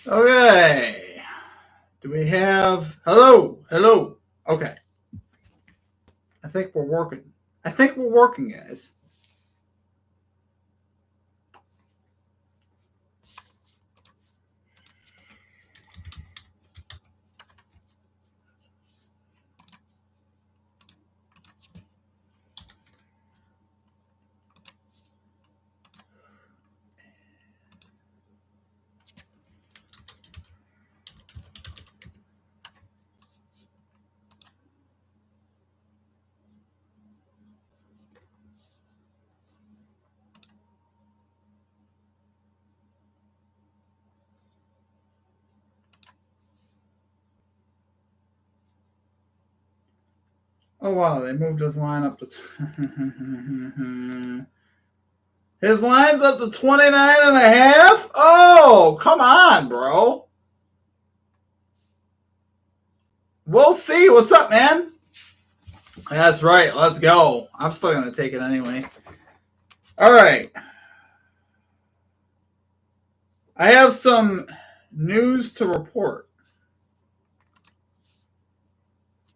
Okay. Do we have... Hello. Hello. Okay. I think we're working. Guys. Oh, wow. They moved his line up to... His line's up to 29 and a half? Oh, come on, bro. We'll see. What's up, man? That's right. Let's go. I'm still going to take it anyway. All right. I have some news to report.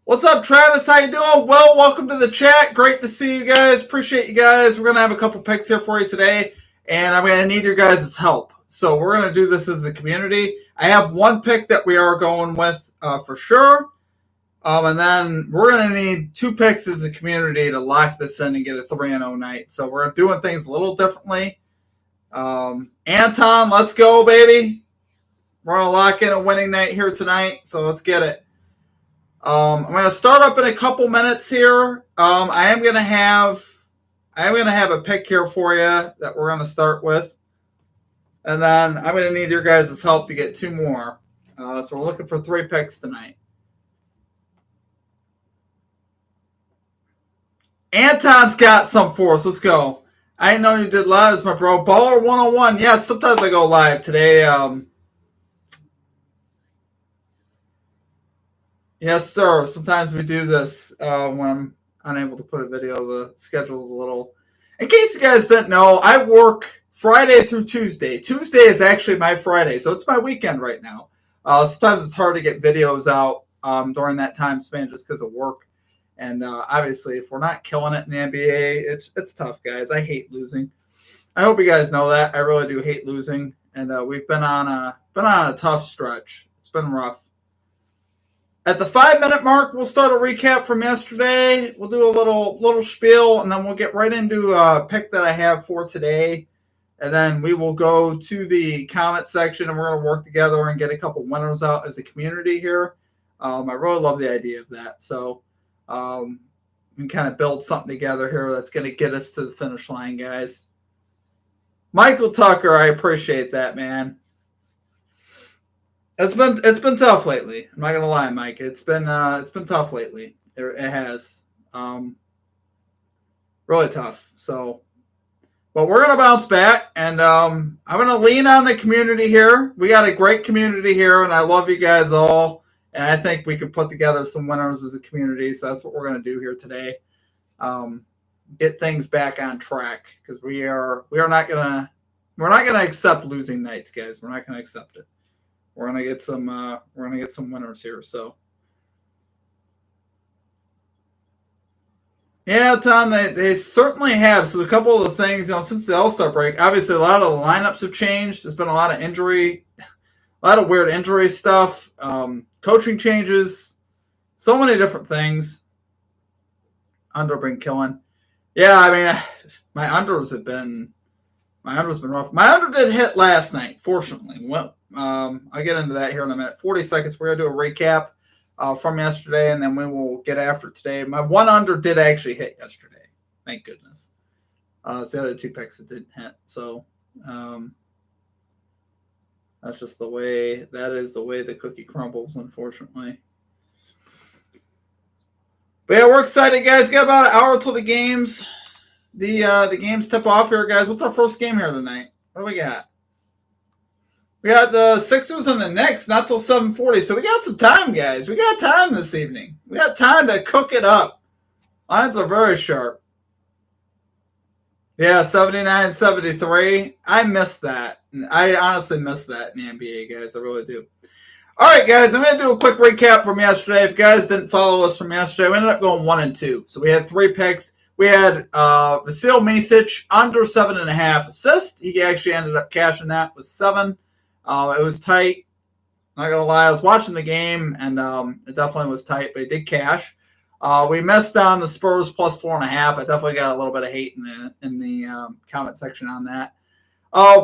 What's up, Travis? How you doing? Well, welcome to the chat. Great to see you guys. Appreciate you guys. We're going to have a couple picks here for you today, and I'm going to need your guys' help. So we're going to do this as a community. I have one pick that we are going with for sure, and then we're going to need two picks as a community to lock this in and get a 3-0 night. So we're doing things a little differently. Anton, let's go, baby. We're going to lock in a winning night here tonight, so let's get it. I'm going to start up in a couple minutes here. I am going to have a pick here for you that we're going to start with. And then I'm going to need your guys' help to get two more. So we're looking for 3 picks tonight. Anton's got some for us. Let's go. I didn't know you did lives, my bro. Baller 101. Yeah, sometimes I go live. Today, yes, sir. Sometimes we do this when I'm unable to put a video. The schedule's a little... In case you guys didn't know, I work Friday through Tuesday. Tuesday is actually my Friday, so it's my weekend right now. Sometimes it's hard to get videos out during that time span just because of work. And obviously, if we're not killing it in the NBA, it's tough, guys. I hate losing. I hope you guys know that. I really do hate losing. And we've been on a tough stretch. It's been rough. At the 5-minute mark, we'll start a recap from yesterday. We'll do a little spiel, and then we'll get right into a pick that I have for today. And then we will go to the comment section, and we're going to work together and get a couple winners out as a community here. I really love the idea of that. So we can kind of build something together here that's going to get us to the finish line, guys. Michael Tucker, I appreciate that, man. It's been tough lately. I'm not gonna lie, Mike. It's been tough lately. It has really tough. So, but we're gonna bounce back, and I'm gonna lean on the community here. We got a great community here, and I love you guys all. And I think we can put together some winners as a community. So that's what we're gonna do here today. Get things back on track because we are not gonna accept losing nights, guys. We're not gonna accept it. We're gonna get some winners here. So, yeah, Tom, they certainly have. So a couple of the things, since the All-Star break, obviously a lot of the lineups have changed. There's been a lot of weird injury stuff, coaching changes, so many different things. Under been killing. Yeah, I mean, my unders have been rough. My under did hit last night, fortunately. Well, I'll get into that here in a minute. 40 seconds. We're going to do a recap from yesterday, and then we will get after today. My one under did actually hit yesterday. Thank goodness. It's the other 2 picks that didn't hit. So that's just the way. That is the way the cookie crumbles, unfortunately. But yeah, we're excited, guys. Got about an hour till the games. The games tip off here, guys. What's our first game here tonight? What do we got? We got the Sixers and the Knicks, not till 7:40. So we got some time, guys. We got time this evening. We got time to cook it up. Lines are very sharp. Yeah, 79-73. I missed that. I honestly miss that in the NBA, guys. I really do. All right, guys, I'm going to do a quick recap from yesterday. If you guys didn't follow us from yesterday, we ended up going 1-2. So we had 3 picks. We had Vasil Micic under 7.5 assists. He actually ended up cashing that with 7. It was tight. Not going to lie. I was watching the game, and it definitely was tight, but he did cash. We missed on the Spurs plus 4.5. I definitely got a little bit of hate in the comment section on that.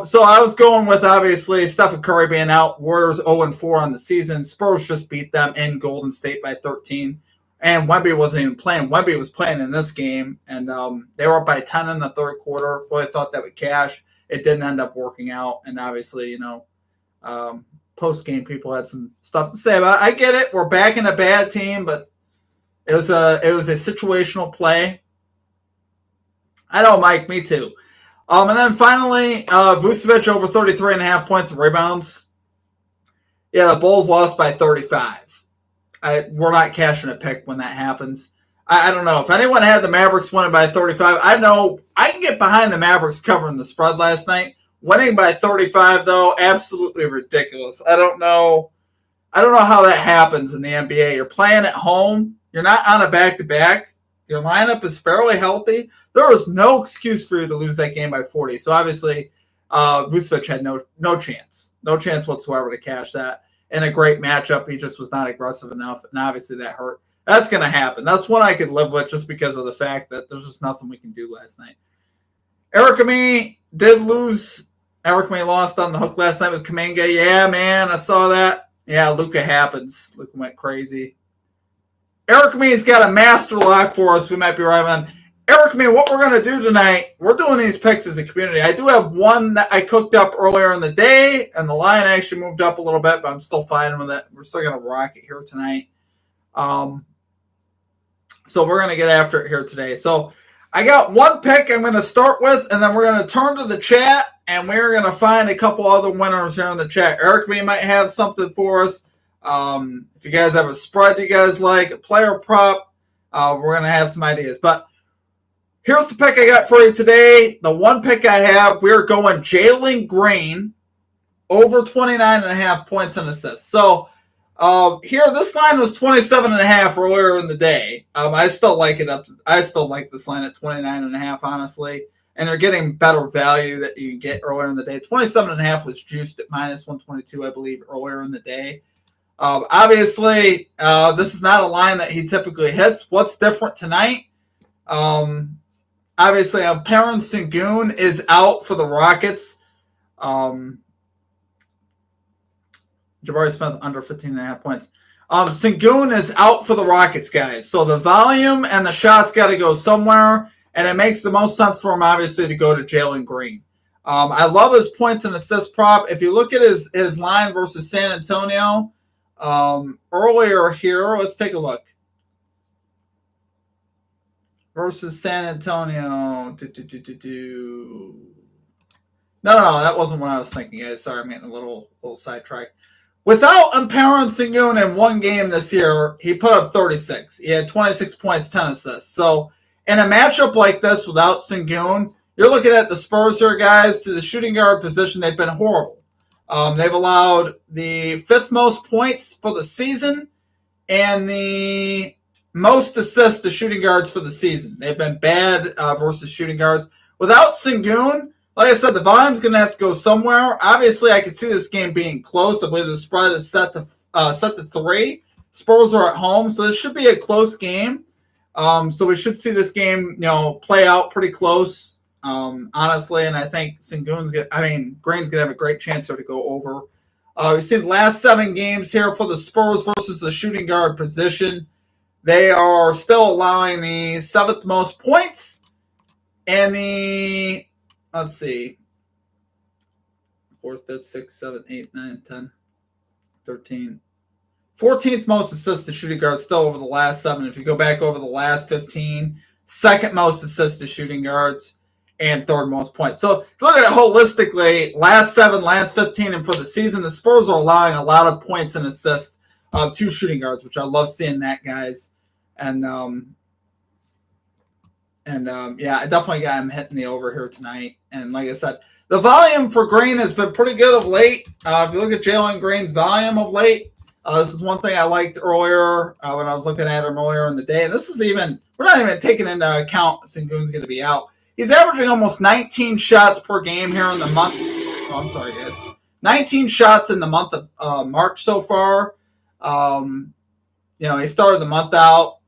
So I was going with, obviously, Stephen Curry being out. Warriors 0-4 on the season. Spurs just beat them in Golden State by 13. And Wemby wasn't even playing. Wemby was playing in this game. And they were up by 10 in the third quarter. Really thought that would cash. It didn't end up working out. And obviously, post-game people had some stuff to say about it. I get it. We're back in a bad team, but it was a situational play. I know, Mike. Me too. And then finally, Vucevic over 33.5 points and rebounds. Yeah, the Bulls lost by 35. We're not cashing a pick when that happens. I don't know. If anyone had the Mavericks winning by 35, I know I can get behind the Mavericks covering the spread last night. Winning by 35, though, absolutely ridiculous. I don't know how that happens in the NBA. You're playing at home. You're not on a back-to-back. Your lineup is fairly healthy. There was no excuse for you to lose that game by 40. So obviously, Vucevic had no chance whatsoever to cash that. In a great matchup, he just was not aggressive enough, and obviously that hurt. That's going to happen. That's one I could live with just because of the fact that there's just nothing we can do last night. Eric Amey did lose. Eric Amey lost on the hook last night with Kuminga. Yeah, man, I saw that. Yeah, Luka happens. Luka went crazy. Eric Mee's got a master lock for us. We might be right on. Eric Mee, what we're going to do tonight, we're doing these picks as a community. I do have one that I cooked up earlier in the day, and the line actually moved up a little bit, but I'm still fine with it. We're still going to rock it here tonight. So we're going to get after it here today. So I got one pick I'm going to start with, and then we're going to turn to the chat, and we're going to find a couple other winners here in the chat. Eric Mee might have something for us. If you guys have a spread you guys like, a player prop, we're going to have some ideas. But here's the pick I got for you today. The one pick I have, we're going Jalen Green over 29.5 points and assists. So here, this line was 27.5 earlier in the day. I still like it I still like this line at 29.5, honestly. And they're getting better value that you can get earlier in the day. 27.5 was juiced at minus 122, I believe, earlier in the day. Obviously, this is not a line that he typically hits. What's different tonight? Obviously, Perrin Sengun is out for the Rockets. Jabari Smith under 15.5 points. Sengun is out for the Rockets, guys. So the volume and the shots got to go somewhere, and it makes the most sense for him, obviously, to go to Jalen Green. I love his points and assist prop. If you look at his line versus San Antonio, earlier here, let's take a look. Versus San Antonio. No, that wasn't what I was thinking, guys. Sorry, I'm getting a little sidetracked. Without Perrin Sengun in one game this year, he put up 36. He had 26 points, 10 assists. So in a matchup like this without Sengun, you're looking at the Spurs here, guys, to the shooting guard position. They've been horrible. They've allowed the 5th most points for the season and the most assists to shooting guards for the season. They've been bad versus shooting guards. Without Sengun, like I said, the volume's going to have to go somewhere. Obviously, I can see this game being close. I believe the spread is set to 3. Spurs are at home, so this should be a close game. So we should see this game, play out pretty close, honestly. And I think Green's going to have a great chance here to go over. We've seen the last 7 games here for the Spurs versus the shooting guard position. They are still allowing the 7th most points and the, let's see, 4th, 5th, 6th, 7th, 8th, 9th, 10th, 13th. 14th most assists to shooting guards still over the last 7. If you go back over the last 15, 2nd most assists to shooting guards and 3rd most points. So if you look at it holistically, last 7, last 15, and for the season, the Spurs are allowing a lot of points and assists to shooting guards, which I love seeing that, guys. And yeah, I definitely got him hitting the over here tonight. And like I said, The volume for Green has been pretty good of late. If you look at Jalen Green's volume of late, this is one thing I liked earlier when I was looking at him earlier in the day. And this is even, we're not even taking into account Sengun's going to be out. He's averaging almost 19 shots per game here in the month. Oh, I'm sorry, guys. 19 shots in the month of March so far. He started the month out,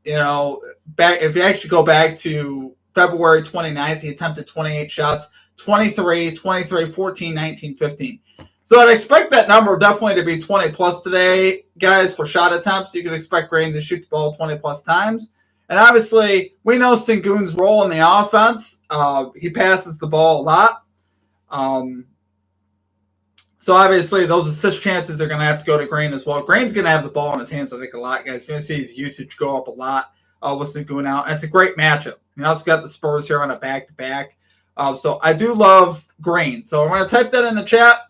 back. If you actually go back to February 29th, he attempted 28 shots, 23, 14, 19, 15. So I'd expect that number definitely to be 20 plus today, guys, for shot attempts. You could expect Green to shoot the ball 20 plus times. And obviously, we know Sengun's role in the offense. He passes the ball a lot. So obviously, those assist chances are going to have to go to Green as well. Green's going to have the ball in his hands, I think, a lot, guys. You're going to see his usage go up a lot with Sengun out. And it's a great matchup. You also got the Spurs here on a back-to-back. So I do love Green. So I'm going to type that in the chat.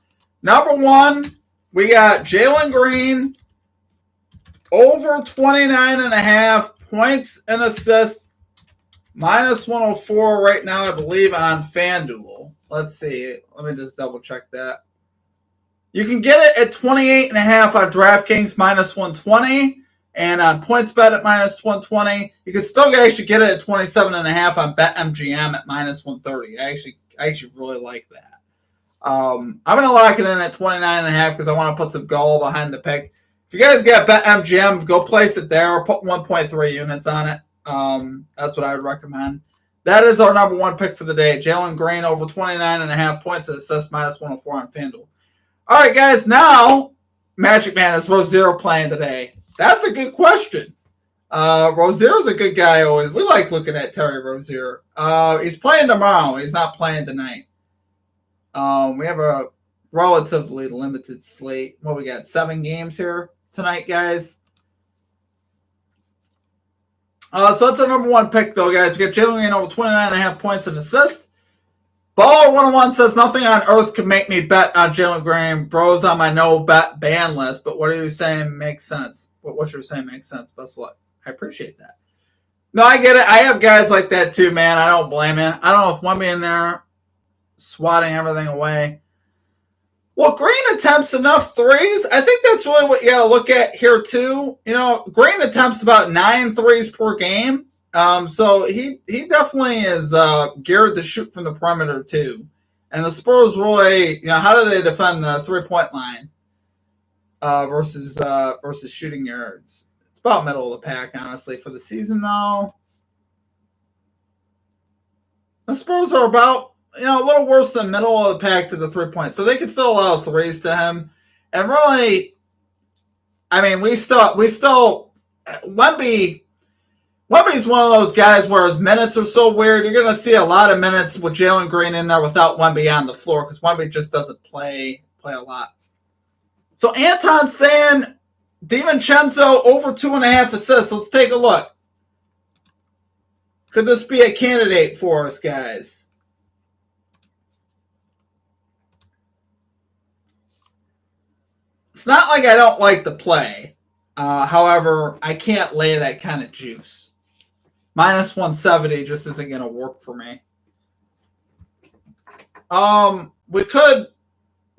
Number one, we got Jalen Green over 29.5 points and assists, minus 104 right now, I believe, on FanDuel. Let's see. Let me just double check that. You can get it at 28.5 on DraftKings, minus 120, and on PointsBet at minus 120. You can still actually get it at 27.5 on BetMGM at minus 130. I actually really like that. I'm going to lock it in at 29.5 because I want to put some goal behind the pick. If you guys got BetMGM, go place it there or put 1.3 units on it. That's what I would recommend. That is our number one pick for the day. Jalen Green over 29.5 points and assists, minus 104 on FanDuel. All right, guys. Now, Magic Man, is Rozier playing today? That's a good question. Rozier's a good guy always. We like looking at Terry Rozier. He's playing tomorrow. He's not playing tonight. We have a relatively limited slate. What we got? 7 games here tonight, guys. So that's our number one pick, though, guys. We got Jalen Green over 29.5 points and assists. Baller 101 says nothing on earth could make me bet on Jalen Green. Bro's on my no bet ban list, but what are you saying makes sense? What you're saying makes sense. Best of luck. I appreciate that. No, I get it. I have guys like that too, man. I don't blame you. I don't know if one in there swatting everything away. Well, Green attempts enough threes. I think that's really what you got to look at here too. Green attempts about 9 threes per game. So he definitely is geared to shoot from the perimeter too. And the Spurs really, how do they defend the 3-point line versus shooting yards? It's about middle of the pack, honestly, for the season though. The Spurs are about a little worse than middle of the pack to the 3-point. So they can still allow threes to him. And really, I mean, we still Wemby's one of those guys where his minutes are so weird. You're going to see a lot of minutes with Jalen Green in there without Wemby on the floor because Wemby just doesn't play a lot. So Anton's saying DiVincenzo over 2.5 assists. Let's take a look. Could this be a candidate for us, guys? It's not like I don't like the play. However, I can't lay that kind of juice. Minus 170 just isn't going to work for me. We could.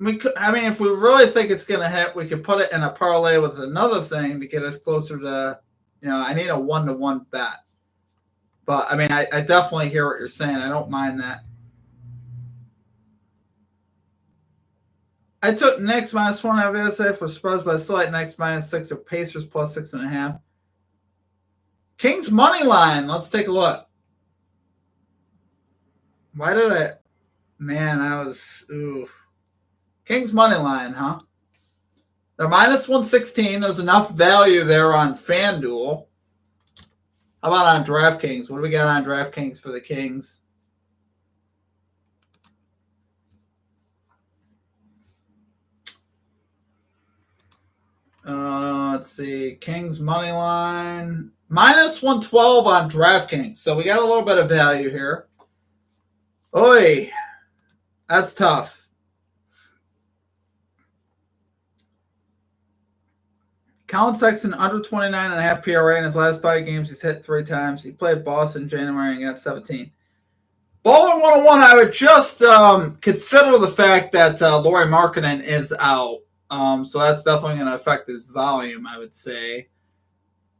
I mean, if we really think it's going to hit, we could put it in a parlay with another thing to get us closer to, I need a 1-to-1 bet. But, I mean, I definitely hear what you're saying. I don't mind that. I took Knicks minus 1.5 SA for Spurs, but I still like Knicks minus 6 or Pacers plus 6.5. Kings money line. Let's take a look. Why did I? Man, Kings money line, huh? They're minus 116. There's enough value there on FanDuel. How about on DraftKings? What do we got on DraftKings for the Kings? Let's see. Kings money line. Minus 112 on DraftKings. So we got a little bit of value here. Oi. That's tough. Colin Sexton under 29.5 PRA in his last 5 games. He's hit 3 times. He played Boston in January and got 17. Baller 101, I would just consider the fact that Lauri Markkanen is out. So that's definitely going to affect his volume, I would say.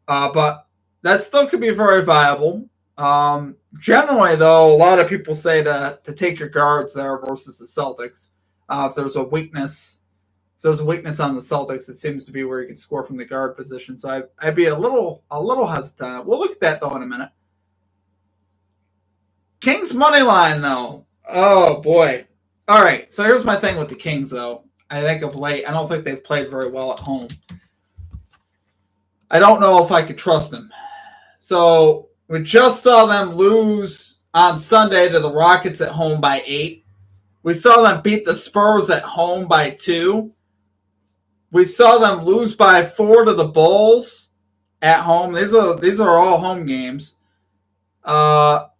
But that still could be very viable. Generally, though, a lot of people say to take your guards there versus the Celtics. If there's a weakness on the Celtics, it seems to be where you can score from the guard position. So I'd be a little hesitant. We'll look at that though in a minute. Kings money line though. Oh boy. All right. So here's my thing with the Kings though. I think of late, I don't think they've played very well at home. I don't know if I could trust them. So we just saw them lose on Sunday to the Rockets at home by 8. We saw them beat the Spurs at home by 2. We saw them lose by 4 to the Bulls at home. These are all home games.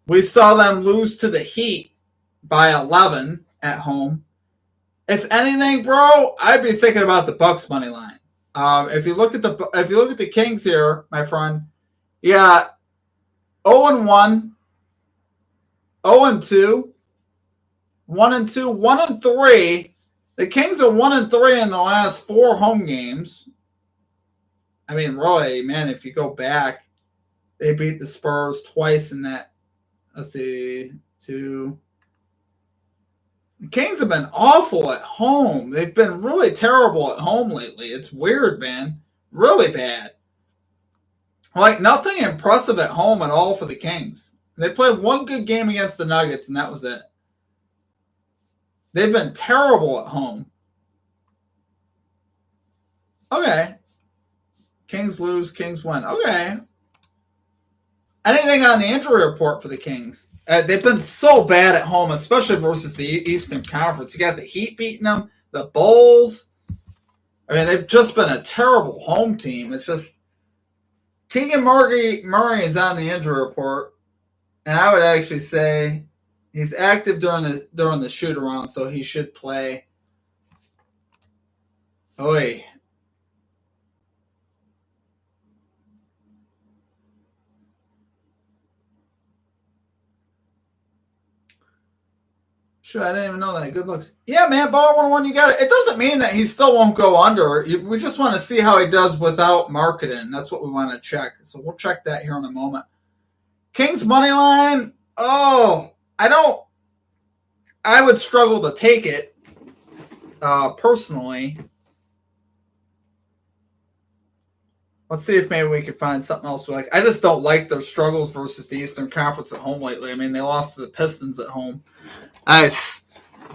We saw them lose to the Heat by 11 at home. If anything, bro, I'd be thinking about the Bucks money line. If you look at the Kings here, my friend, you got 0-1, 0-2, 1-2, 1-3. The Kings are 1-3 in the last 4 home games. I mean, really, man, if you go back, they beat the Spurs twice in that. Let's see, 2. The Kings have been awful at home. They've been really terrible at home lately. It's weird, man. Really bad. Like, nothing impressive at home at all for the Kings. They played one good game against the Nuggets, and that was it. They've been terrible at home. Okay. Kings lose, Kings win. Okay. Anything on the injury report for the Kings? They've been so bad at home, especially versus the Eastern Conference. You got the Heat beating them, the Bulls. I mean, they've just been a terrible home team. It's just Keegan Murray is on the injury report, and I would actually say he's active during the shoot around, so he should play. Oy. Sure, I didn't even know that. Good looks. Yeah, man, Baller 101, you got it. It doesn't mean that he still won't go under. We just want to see how he does without Markkanen. That's what we want to check. So we'll check that here in a moment. Kings money line. Oh, I would struggle to take it personally. Let's see if maybe we can find something else we like. I just don't like their struggles versus the Eastern Conference at home lately. I mean, they lost to the Pistons at home. Nice.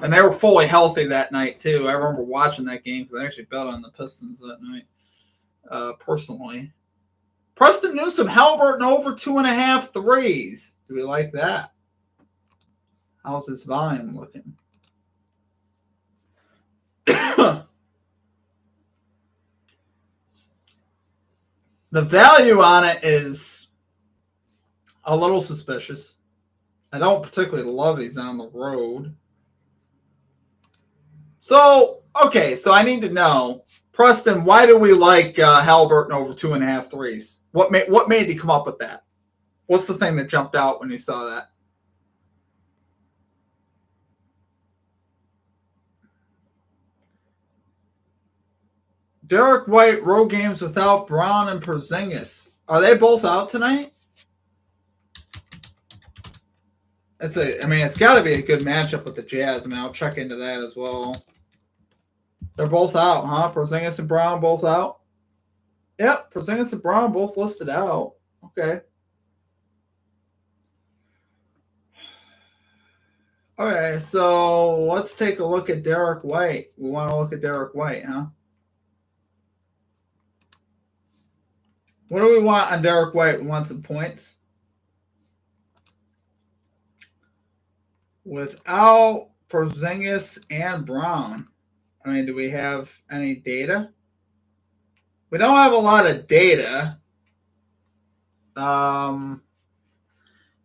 And they were fully healthy that night, too. I remember watching that game because I actually bet on the Pistons that night, personally. Preston Newsom, Halliburton over 2.5 threes. Do we like that? How's his volume looking? The value on it is a little suspicious. I don't particularly love he's on the road. So, okay, so I need to know, Preston, why do we like Halliburton over 2.5 threes? What made you come up with that? What's the thing that jumped out when you saw that? Derek White, road games without Brown and Porzingis. Are they both out tonight? It's got to be a good matchup with the Jazz. I mean, I'll check into that as well. They're both out, huh? Porzingis and Brown both out? Yep, Porzingis and Brown both listed out. Okay. Okay, so let's take a look at Derek White. We want to look at Derek White, huh? What do we want on Derek White? We want some points. Without Porzingis and Brown, I mean, do we have any data? We don't have a lot of data.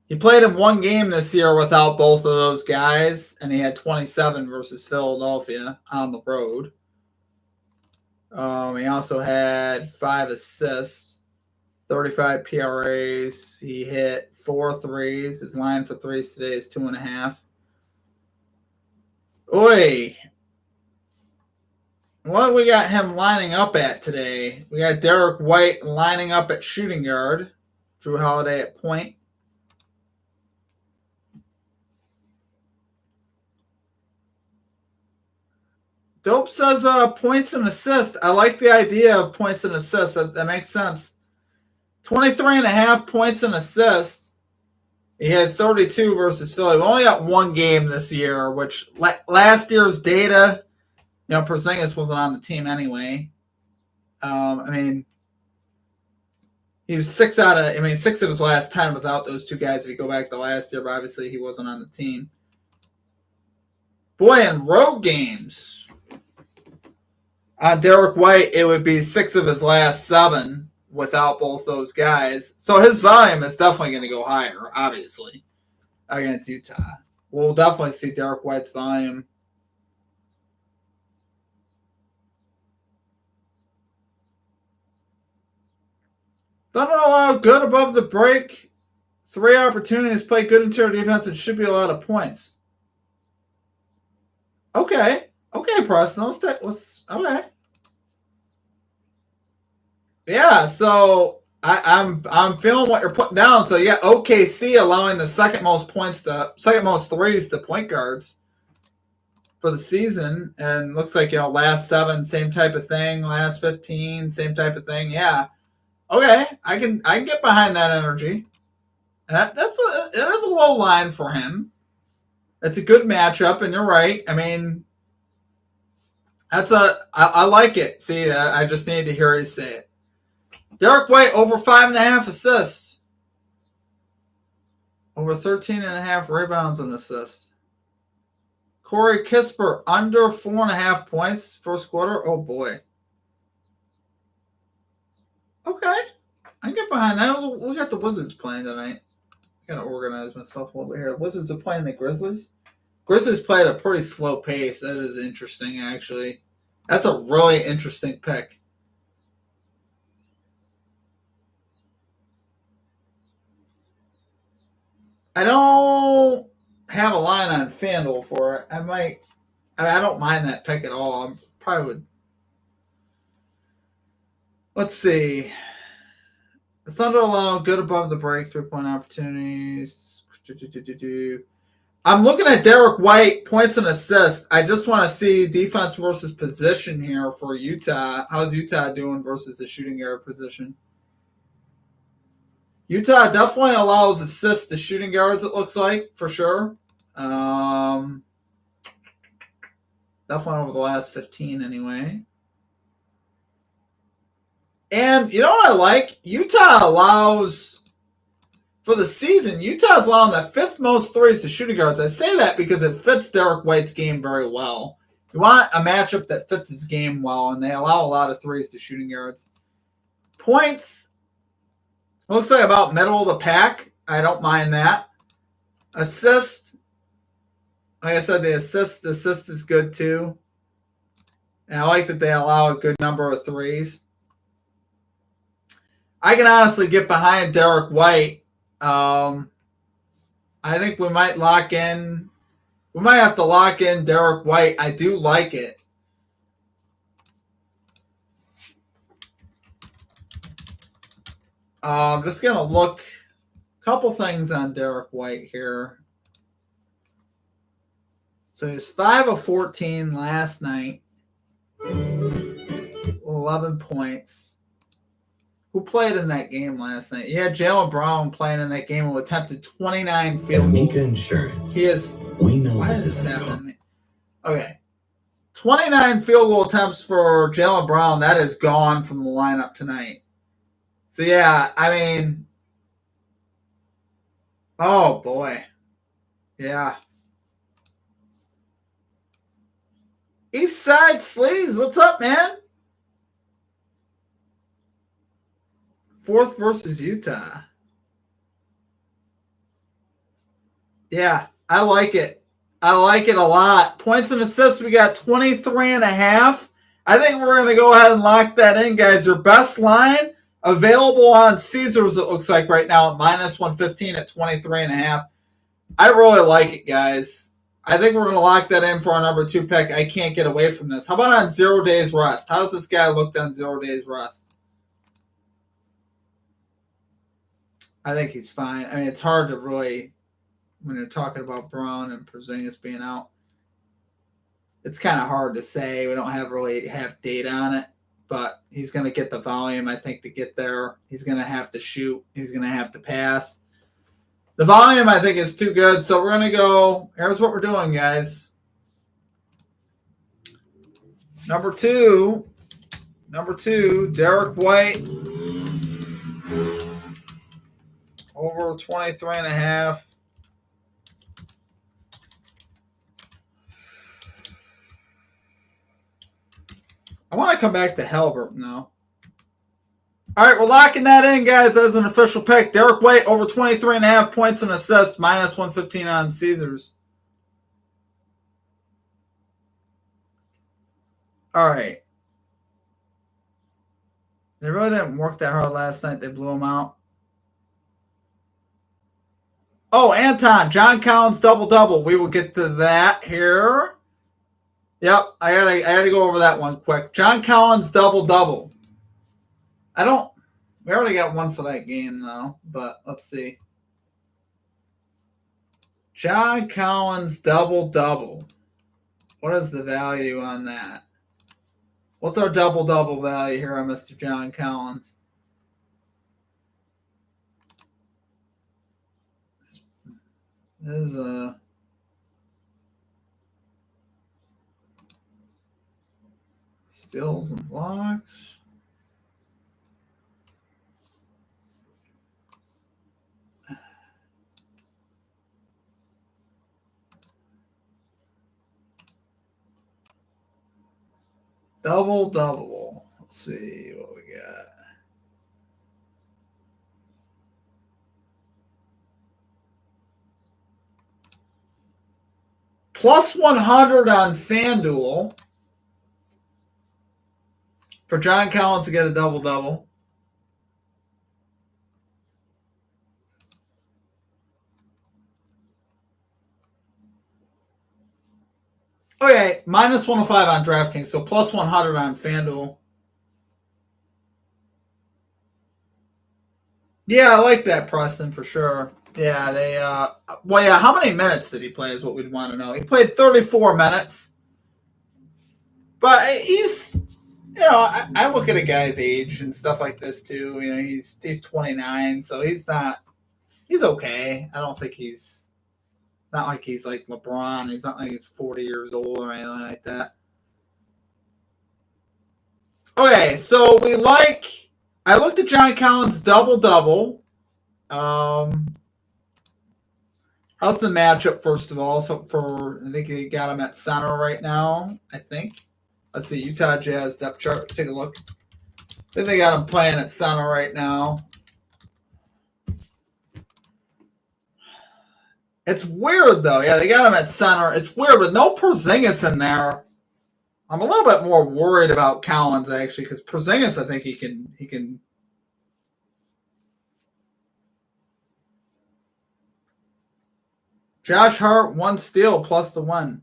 He played in one game this year without both of those guys, and he had 27 versus Philadelphia on the road. He also had 5 assists. 35 PRAs. He hit 4 threes. His line for threes today is 2.5. Oi. What we got him lining up at today? We got Derek White lining up at shooting guard. Drew Holiday at point. Dope says points and assists. I like the idea of points and assists. That makes sense. 23.5 points and assists. He had 32 versus Philly. We only got one game this year, which last year's data, Porzingis wasn't on the team anyway. He was 6 of his last 10 without those two guys if you go back to last year, but obviously he wasn't on the team. Boy, in road games, on Derek White, it would be 6 of his last 7 without both those guys. So his volume is definitely going to go higher, obviously, against Utah. We'll definitely see Derek White's volume. Thunder allow good above the break. 3 opportunities, play good interior defense, and should be a lot of points. Okay, Preston. Okay. Yeah, so I'm feeling what you're putting down. So yeah, OKC allowing the second most threes to point guards for the season, and looks like last 7 same type of thing, last 15 same type of thing. Yeah, okay, I can get behind that energy. It is a low line for him. It's a good matchup, and you're right. I like it. See, I just need to hear you say it. Derek White over 5.5 assists. Over 13.5 rebounds and assists. Corey Kispert under 4.5 points first quarter. Oh boy. Okay. I can get behind that. We got the Wizards playing tonight. I gotta organize myself a little bit here. Wizards are playing the Grizzlies. Grizzlies play at a pretty slow pace. That is interesting, actually. That's a really interesting pick. I don't have a line on FanDuel for it. I don't mind that pick at all. I probably would. Let's see. The Thunder allow good above the break 3-point opportunities. I'm looking at Derek White, points and assists. I just want to see defense versus position here for Utah. How's Utah doing versus the shooting guard position? Utah definitely allows assists to shooting guards, it looks like, for sure. Definitely over the last 15 anyway. And you know what I like? Utah allows, for the season, Utah's allowing the 5th most threes to shooting guards. I say that because it fits Derek White's game very well. You want a matchup that fits his game well, and they allow a lot of threes to shooting guards. Points, looks like about middle of the pack. I don't mind that. Assist, like I said, the assist is good too. And I like that they allow a good number of threes. I can honestly get behind Derek White. I think we might lock in. We might have to lock in Derek White. I do like it. I'm just going to look a couple things on Derek White here. So he was 5 of 14 last night. 11 points. Who played in that game last night? You had Jaylen Brown playing in that game who attempted 29 field goals. Amica Insurance. We know this is happening. Okay. 29 field goal attempts for Jaylen Brown. That is gone from the lineup tonight. So, yeah, oh, boy. Yeah. East Side Sleeves, what's up, man? 4th versus Utah. Yeah, I like it. I like it a lot. Points and assists, we got 23.5. I think we're going to go ahead and lock that in, guys. Your best line, Available on Caesars, it looks like right now, at minus 115 at 23.5. I really like it, guys. I think we're going to lock that in for our number 2 pick. I can't get away from this. How about on 0 days rest? How's this guy looked on 0 days rest? I think he's fine. I mean, it's hard to really, when you're talking about Brown and Porzingis being out, it's kind of hard to say. We don't really have data on it, but he's going to get the volume, I think, to get there. He's going to have to shoot. He's going to have to pass. The volume, I think, is too good, so we're going to go. Here's what we're doing, guys. Number two, Derek White, over 23.5. I want to come back to Halliburton, though. All right, we're locking that in, guys. That is an official pick. Derek White, over 23.5 points and assists, minus 115 on Caesars. All right. They really didn't work that hard last night. They blew him out. Oh, Anton, John Collins, double-double. We will get to that here. Yep, I gotta go over that one quick. John Collins, double-double. We already got one for that game, though, but let's see. John Collins, double-double. What is the value on that? What's our double-double value here on Mr. John Collins? This is a... steals and blocks. Double-double. Let's see what we got. Plus 100 on FanDuel for John Collins to get a double-double. Okay, minus 105 on DraftKings, so plus 100 on FanDuel. Yeah, I like that, Preston, for sure. Yeah, how many minutes did he play is what we'd want to know. He played 34 minutes. But he's, I look at a guy's age and stuff like this, too. He's 29, so he's okay. I don't think he's, not like he's like LeBron. He's not like he's 40 years old or anything like that. Okay, so I looked at John Collins' double-double. How's the matchup, first of all? So I think he got him at center right now, I think. Let's see, Utah Jazz depth chart. Let's take a look. I think they got him playing at center right now. It's weird, though. Yeah, they got him at center. It's weird, but no Porzingis in there. I'm a little bit more worried about Collins, actually, because Porzingis, I think he can. Josh Hart, 1 steal plus the 1.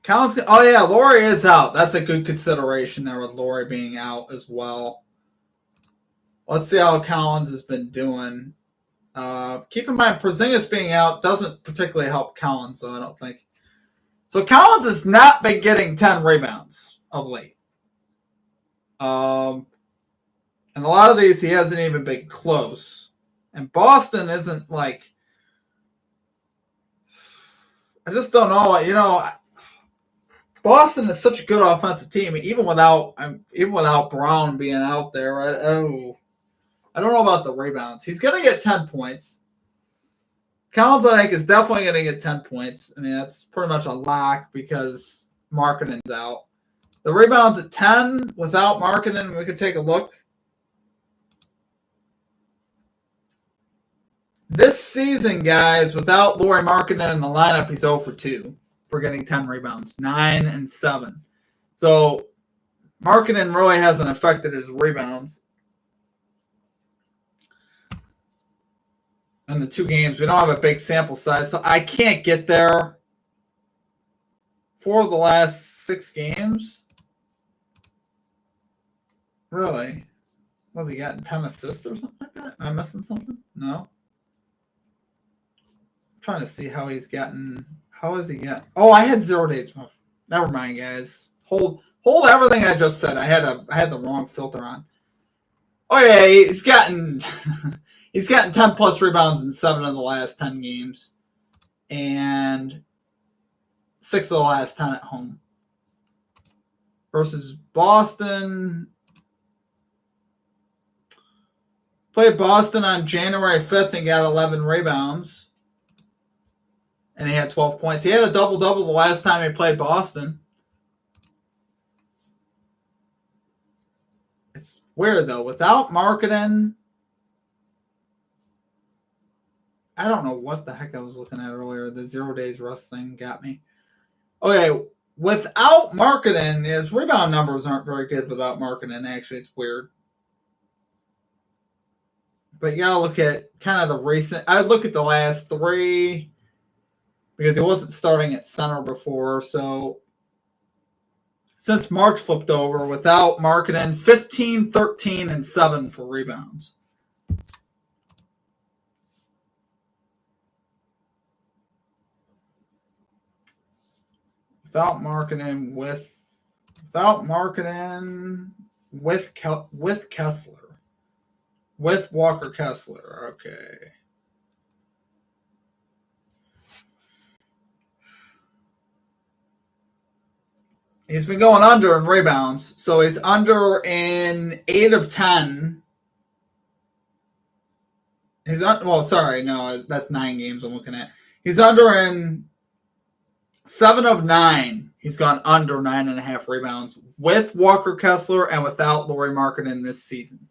Collins. Oh yeah, Laurie is out. That's a good consideration there with Laurie being out as well. Let's see how Collins has been doing. Keep in mind, Porzingis being out doesn't particularly help Collins, though, I don't think. So Collins has not been getting 10 rebounds of late. And a lot of these, he hasn't even been close. And Boston isn't like... I just don't know. Boston is such a good offensive team, even without Brown being out there. I don't know about the rebounds. He's going to get 10 points. Collins, I think, is definitely going to get 10 points. I mean, that's pretty much a lock because Markkanen's out. The rebounds at 10 without Markkanen, we could take a look. This season, guys, without Lauri Markkanen in the lineup, he's 0 for 2. for getting 10 rebounds. 9 and 7. So marketing really hasn't affected his rebounds. In the 2 games, we don't have a big sample size, so I can't get there for the last 6 games. Really? Was he getting 10 assists or something like that? Am I missing something? No. I'm trying to see how he's getting. How is he getting? Oh, I had 0 days. Never mind, guys. Hold everything I just said. I had the wrong filter on. Oh yeah, he's gotten 10 plus rebounds in 7 of the last 10 games, and 6 of the last 10 at home. Versus Boston. Played Boston on January 5th and got 11 rebounds. And he had 12 points. He had a double-double the last time he played Boston. It's weird, though. Without Markkanen, I don't know what the heck I was looking at earlier. The 0 days rust thing got me. Okay, without Markkanen, his rebound numbers aren't very good without Markkanen. Actually, it's weird. But you gotta look at kind of the recent. I would look at the last 3 because he wasn't starting at center before. So since March flipped over, without Markkanen, 15, 13, and 7 for rebounds. Without Markkanen, with Kessler. With Walker Kessler. Okay. He's been going under in rebounds. So he's under in 8 of 10. That's 9 games I'm looking at. He's under in 7 of 9. He's gone under 9.5 rebounds with Walker Kessler and without Lauri Markkanen this season.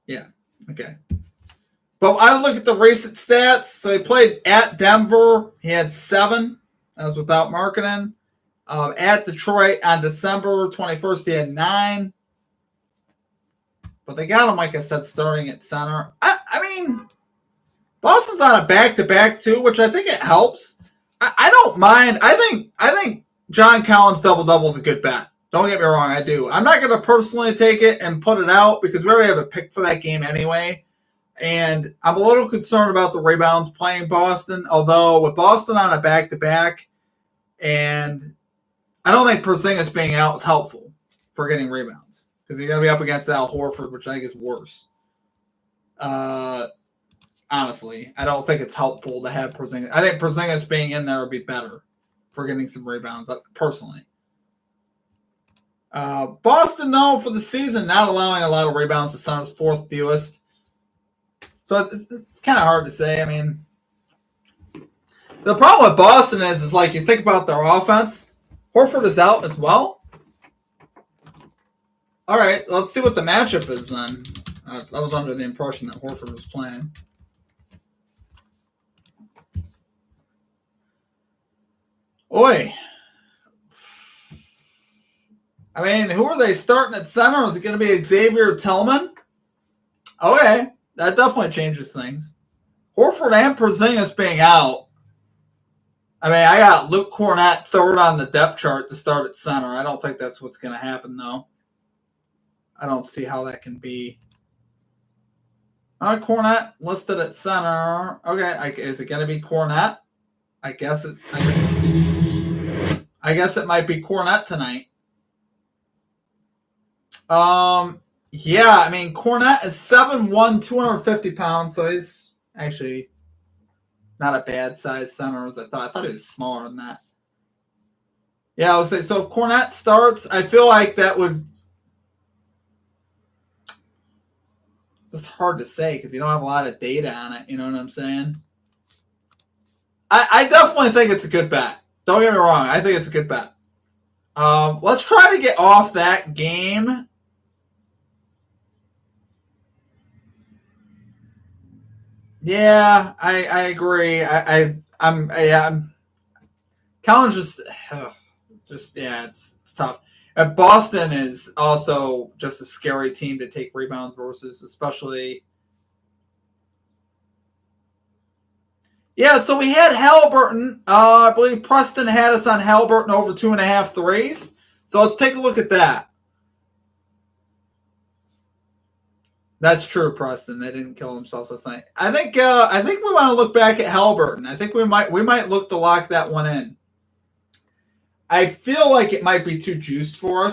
Yeah, okay. But I look at the recent stats. So he played at Denver. He had 7. That was without Markkanen. At Detroit on December 21st, he had 9. But they got him, like I said, starting at center. I mean, Boston's on a back-to-back, too, which I think it helps. I don't mind. I think John Collins' double-double is a good bet. Don't get me wrong, I do. I'm not going to personally take it and put it out because we already have a pick for that game anyway. And I'm a little concerned about the rebounds playing Boston, although with Boston on a back-to-back, and I don't think Porzingis being out is helpful for getting rebounds because you're going to be up against Al Horford, which I think is worse. Honestly, I don't think it's helpful to have Porzingis. I think Porzingis being in there would be better for getting some rebounds, personally. Boston, though, for the season, not allowing a lot of rebounds. The Suns' 4th fewest. So it's kind of hard to say. I mean, the problem with Boston is like you think about their offense. Horford is out as well. All right, let's see what the matchup is then. I was under the impression that Horford was playing. Oi. I mean, who are they starting at center? Is it going to be Xavier Tillman? Okay, that definitely changes things. Horford and Porzingis being out. I mean, I got Luke Cornett 3rd on the depth chart to start at center. I don't think that's what's going to happen, though. I don't see how that can be. All right, Cornett listed at center. Okay, is it going to be Cornett? I guess it might be Cornett tonight. Yeah, I mean, Cornett is 7'1", 250 pounds, so he's actually not a bad size center as I thought. I thought he was smaller than that. Yeah, I would say, so if Cornett starts, I feel like that would... It's hard to say because you don't have a lot of data on it, you know what I'm saying? I definitely think it's a good bet. Don't get me wrong, I think it's a good bet. Let's try to get off that game. Yeah, I agree. I I'm Collins it's tough. And Boston is also just a scary team to take rebounds versus, especially. Yeah, so we had Halliburton. I believe Preston had us on Halliburton over 2.5 threes. So let's take a look at that. That's true, Preston. They didn't kill themselves last night. I think we want to look back at Halliburton. I think we might look to lock that one in. I feel like it might be too juiced for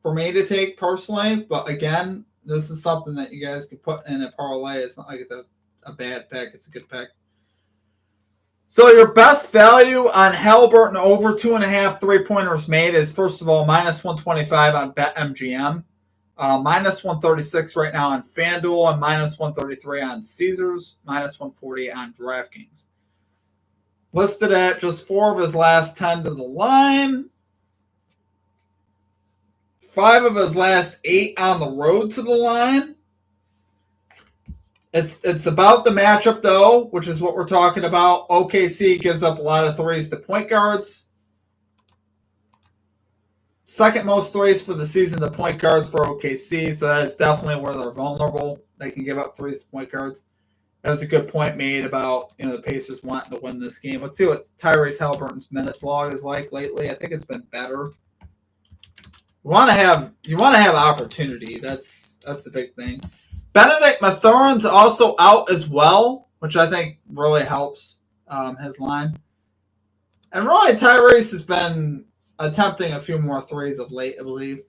me to take personally, but again, this is something that you guys can put in a parlay. It's not like it's a bad pick; it's a good pick. So your best value on Halliburton over 2.5 3-pointers made is, first of all, minus 125 on BetMGM, minus 136 right now on FanDuel, and minus 133 on Caesars, minus 140 on DraftKings. Listed at just 4 of his last 10 to the line. 5 of his last 8 on the road to the line. It's about the matchup, though, which is what we're talking about. OKC gives up a lot of threes to point guards. Second most threes for the season to point guards for OKC, so that is definitely where they're vulnerable. They can give up threes to point guards. That was a good point made about the Pacers wanting to win this game. Let's see what Tyrese Halliburton's minutes log is like lately. I think it's been better. You want to have opportunity. That's the big thing. Benedict Mathurin's also out as well, which I think really helps his line. And really, Tyrese has been attempting a few more threes of late, I believe.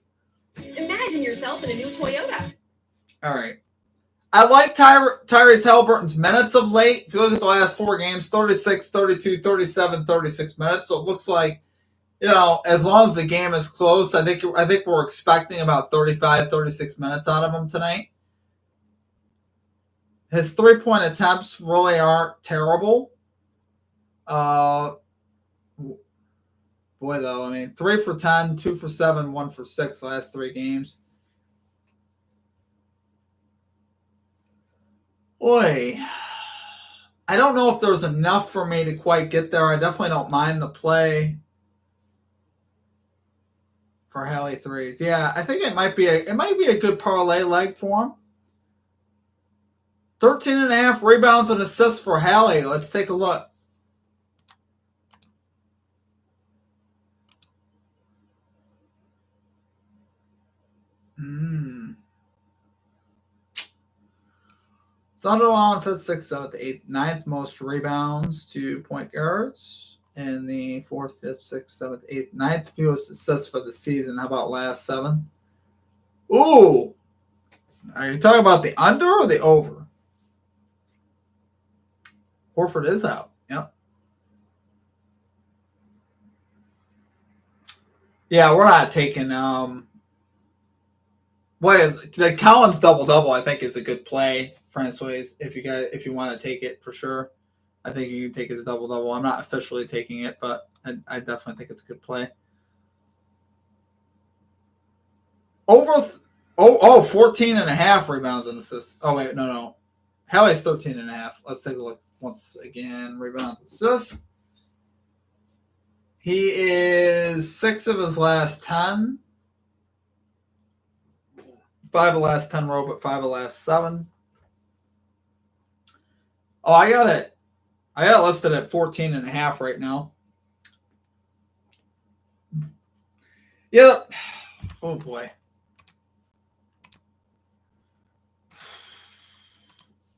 Imagine yourself in a new Toyota. All right. I like Tyrese Halliburton's minutes of late. If you look at the last 4 games, 36, 32, 37, 36 minutes. So it looks like, as long as the game is close, I think we're expecting about 35, 36 minutes out of him tonight. His 3-point attempts really aren't terrible. Boy, though, I mean, 3 for 10, 2 for 7, 1 for 6 last 3 games. Boy, I don't know if there's enough for me to quite get there. I definitely don't mind the play for Hallie threes. Yeah, I think it might be a good parlay leg for him. 13.5 rebounds and assists for Hallie. Let's take a look. Thunder on 5th, 6th, 7th, 8th, 9th most rebounds to point guards. And the 4th, 5th, 6th, 7th, 8th, 9th fewest assists for the season. How about last 7? Ooh. Are you talking about the under or the over? Horford is out. Yep. Yeah, we're not taking the Collins double I think is a good play, Francois. If you want to take it for sure, I think you can take his double. I'm not officially taking it, but I definitely think it's a good play. 14.5 rebounds and assists. Oh wait, no. Hallie's 13.5. Let's take a look once again. Rebounds, assists. He is 6 of his last 10. 5 of the last 10 row, but 5 of the last 7. Oh, I got it listed at 14.5 right now. Yeah. Oh boy.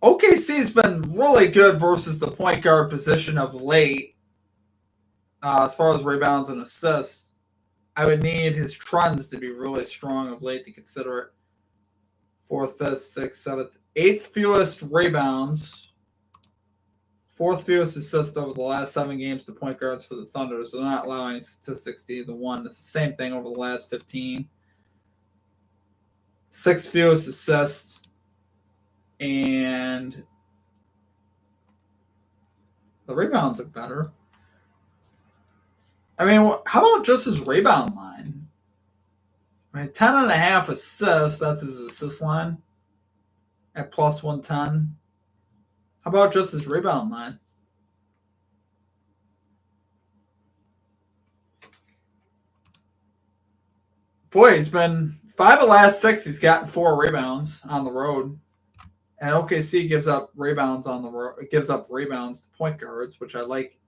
OKC's been really good versus the point guard position of late. As far as rebounds and assists, I would need his trends to be really strong of late to consider it. 4th, 5th, 6th, 7th, 8th fewest rebounds. 4th fewest assists over the last 7 games to point guards for the Thunder. So they're not allowing statistics to either one. It's the same thing over the last 15. 6th fewest assists. And the rebounds are better. I mean, how about just his rebound line? I mean, 10.5 assists, that's his assist line at plus 110. How about just his rebound line? Boy, he's been 5 of the last 6. He's gotten 4 rebounds on the road. And OKC gives up rebounds on the road. It gives up rebounds to point guards, which I like.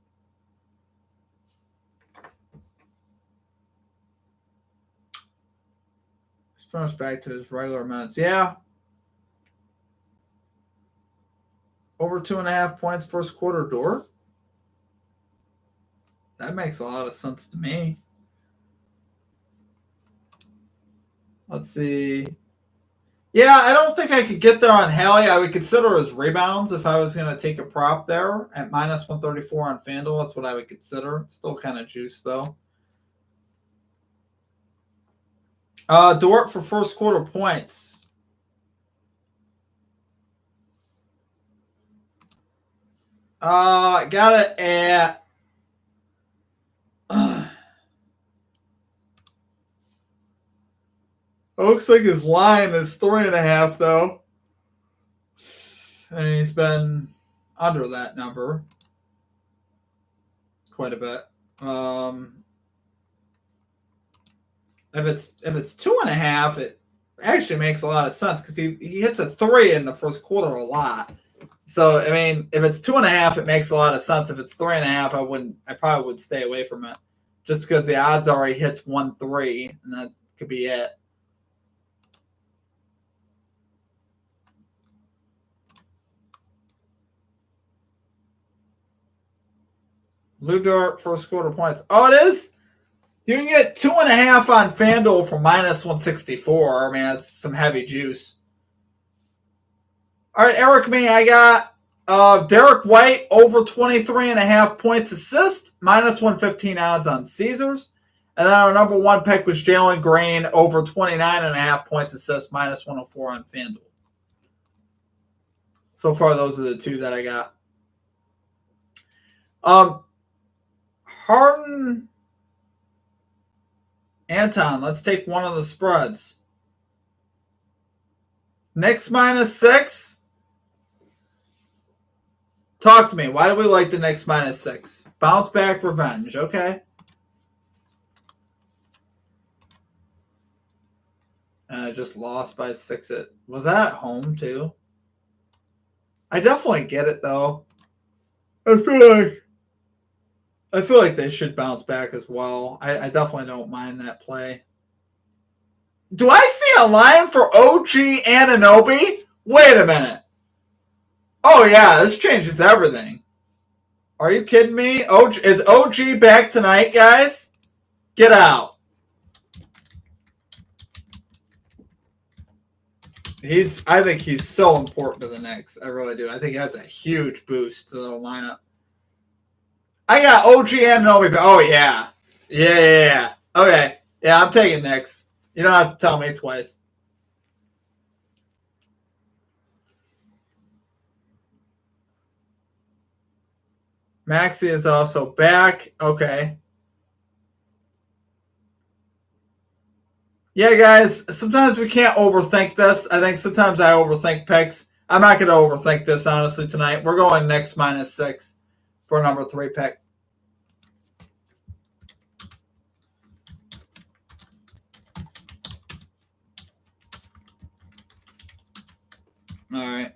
He's finished back to his regular minutes. Yeah. Over 2.5 points first quarter door. That makes a lot of sense to me. Let's see. Yeah, I don't think I could get there on Haley. I would consider his rebounds if I was going to take a prop there at minus 134 on FanDuel. That's what I would consider. It's still kind of juice, though. Dort for first quarter points. Got it at... It looks like his line is 3.5, though. And he's been under that number quite a bit. If it's 2.5, it actually makes a lot of sense because he hits a 3 in the first quarter a lot. So I mean, if it's 2.5, it makes a lot of sense. If it's 3.5, I probably would stay away from it, just because the odds are he hits 1 3, and that could be it. Lou Dort first quarter points. Oh, it is. You can get 2.5 on FanDuel for minus 164. I mean, that's some heavy juice. All right, Eric, I got Derek White over 23.5 points assist, minus 115 odds on Caesars. And then our number 1 pick was Jalen Green over 29.5 points assist, minus 104 on FanDuel. So far, those are the 2 that I got. Harden, Anton, let's take one of the spreads. Knicks minus 6. Talk to me. Why do we like the Knicks minus 6? Bounce back revenge. Okay. And I just lost by 6. Was that at home too? I definitely get it though. I feel like they should bounce back as well. I definitely don't mind that play. Do I see a line for OG Anunoby? Wait a minute. Oh, yeah, this changes everything. Are you kidding me? Is OG back tonight, guys? Get out. I think he's so important to the Knicks. I really do. I think that's a huge boost to the lineup. I got OG Anunoby. Oh, yeah. Yeah. Okay. Yeah, I'm taking Knicks. You don't have to tell me twice. Maxey is also back. Okay. Yeah, guys, sometimes we can't overthink this. I think sometimes I overthink picks. I'm not going to overthink this, honestly, tonight. We're going Knicks minus 6 for number 3 pick. All right.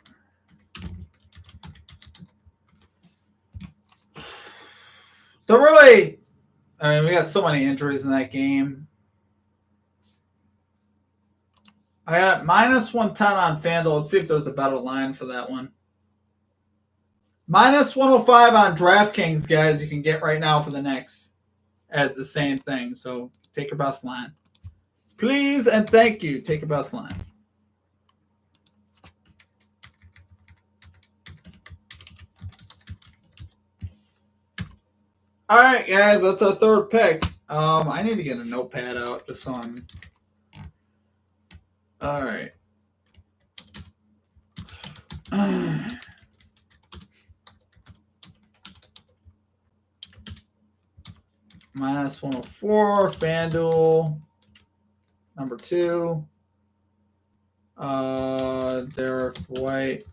We got so many injuries in that game. I got minus 110 on FanDuel. Let's see if there's a better line for that one. Minus 105 on DraftKings, guys, you can get right now for the Knicks at the same thing. So take your best line. Please and thank you. Take your best line. All right, guys, that's our 3rd pick. I need to get a notepad out just so I'm... All right. Minus 104, FanDuel. Number 2. Derek White.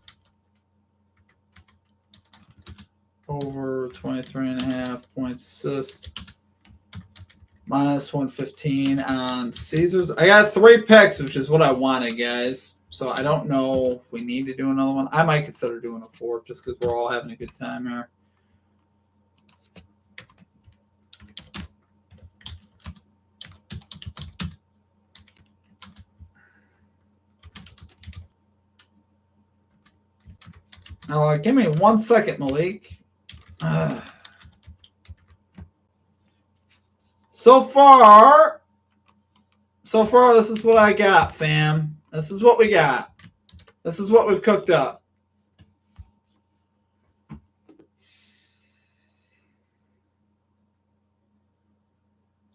Over 23.5 points assist. Minus 115 on Caesars. I got 3 picks, which is what I wanted, guys. So I don't know if we need to do another one. I might consider doing a 4 just because we're all having a good time here. Give me 1 second, Malik. So far, this is what I got, fam. This is what we got. This is what we've cooked up.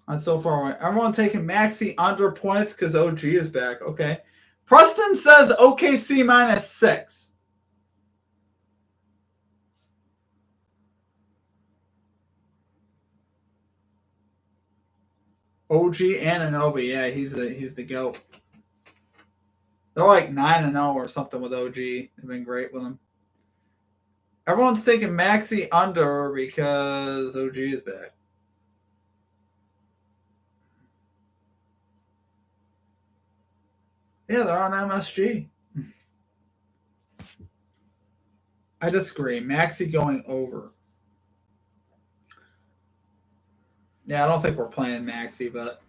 And so far, everyone taking Maxey under points because OG is back. Okay. Preston says OKC minus 6. OG Anunoby, yeah, he's the GOAT. They're like 9-0 or something with OG. They've been great with him. Everyone's taking Maxey under because OG is back. Yeah, they're on MSG. I disagree. Maxey going over. Yeah, I don't think we're playing Maxey, but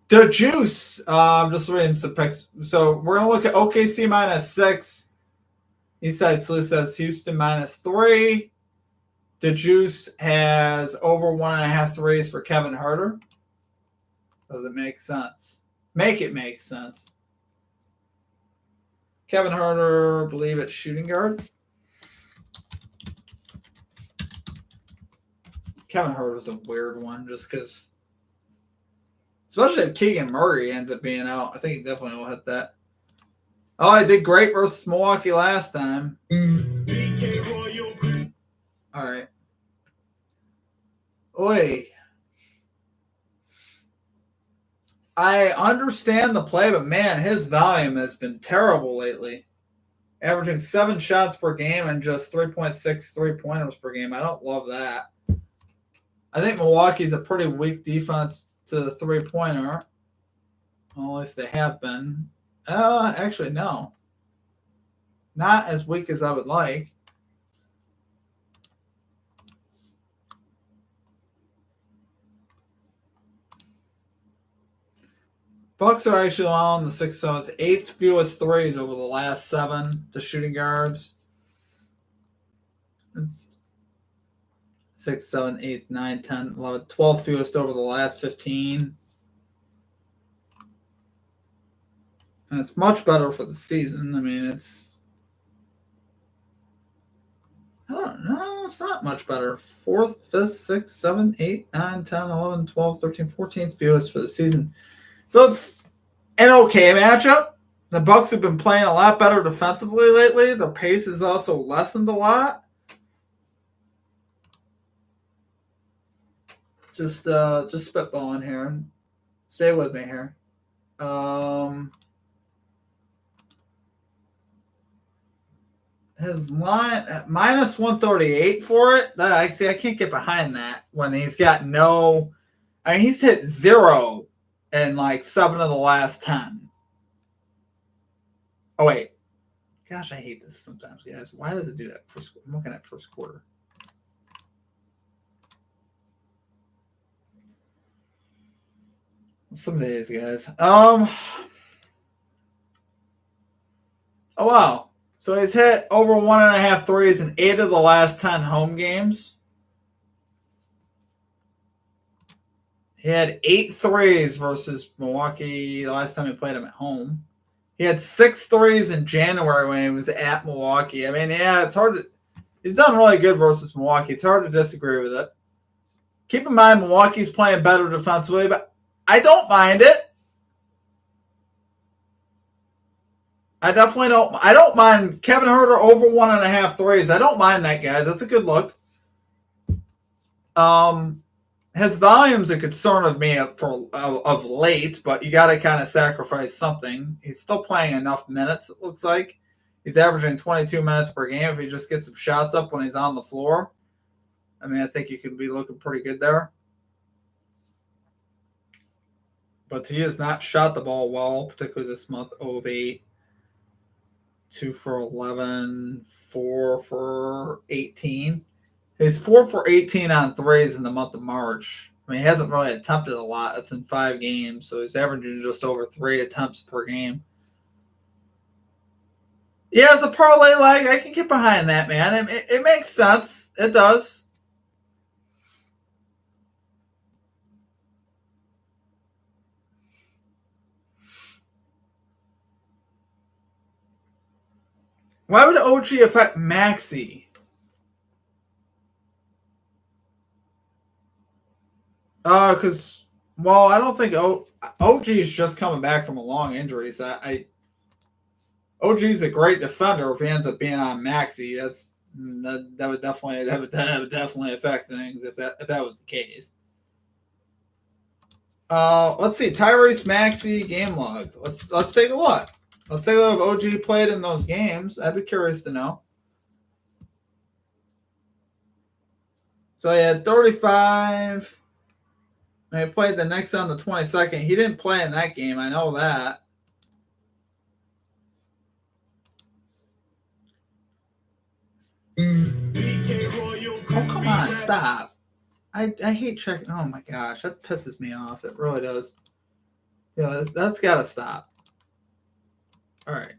the juice. I'm just reading some picks. So we're gonna look at OKC minus 6. Says Houston minus 3. The juice has over 1.5 threes for Kevin Huerter. Does it make sense? Make it make sense. Kevin Huerter, I believe it's shooting guard. Kevin Huerter's a weird one just because, especially if Keegan Murray ends up being out. I think he definitely will hit that. Oh, he did great versus Milwaukee last time. All right. Oi. I understand the play, but man, his volume has been terrible lately. Averaging 7 shots per game and just 3.6 3-pointers per game. I don't love that. I think Milwaukee's a pretty weak defense to the 3-pointer. Well, at least they have been. Actually, no. Not as weak as I would like. Bucks are actually on the 6th, 7th, 8th fewest threes over the last 7 to shooting guards. It's 6, 7, 8, 9, 10, 11, 12th fewest over the last 15. And it's much better for the season. I mean, I don't know. It's not much better. 4th, 5th, 6th, 7th, 8, 9, 10, 11, 12, 13, 14th fewest for the season. So it's an okay matchup. The Bucks have been playing a lot better defensively lately. The pace has also lessened a lot. Just spitballing here. Stay with me here. His line minus 138 for it. I can't get behind that when he's got no. I mean, he's hit 0 in like 7 of the last 10. Oh wait, gosh, I hate this sometimes, guys. Why does it do that? I'm looking at first quarter. Some days, guys. Oh wow. So he's hit over 1.5 threes in 8 of the last 10 home games. He had 8 threes versus Milwaukee the last time he played him at home. He had 6 threes in January when he was at Milwaukee. I mean, yeah, it's hard to. He's done really good versus Milwaukee. It's hard to disagree with it. Keep in mind, Milwaukee's playing better defensively, but I don't mind it. I definitely don't. I don't mind Kevin Huerter over 1.5 threes. I don't mind that, guys. That's a good look. His volume's a concern of me of late, but you got to kind of sacrifice something. He's still playing enough minutes, it looks like. He's averaging 22 minutes per game if he just gets some shots up when he's on the floor. I mean, I think you could be looking pretty good there. but he has not shot the ball well, particularly this month. 0 of 8, 2 for 11, 4 for 18. He's 4 for 18 on threes in the month of March. I mean, he hasn't really attempted a lot. It's in 5 games, so he's averaging just over 3 attempts per game. Yeah, as a parlay leg, I can get behind that, man. It makes sense. It does. Why would OG affect Maxi? Because, well, I don't think OG is just coming back from a long injury. So OG is a great defender. If he ends up being on Maxi, that would definitely affect things if that was the case. Let's see, Tyrese Maxey game log. Let's take a look. Let's take a look if OG played in those games. I'd be curious to know. So he had 35. And he played the next on the 22nd. He didn't play in that game. I know that. Oh, come on, stop. I hate checking. Oh my gosh, that pisses me off. It really does. Yeah, that's got to stop. All right.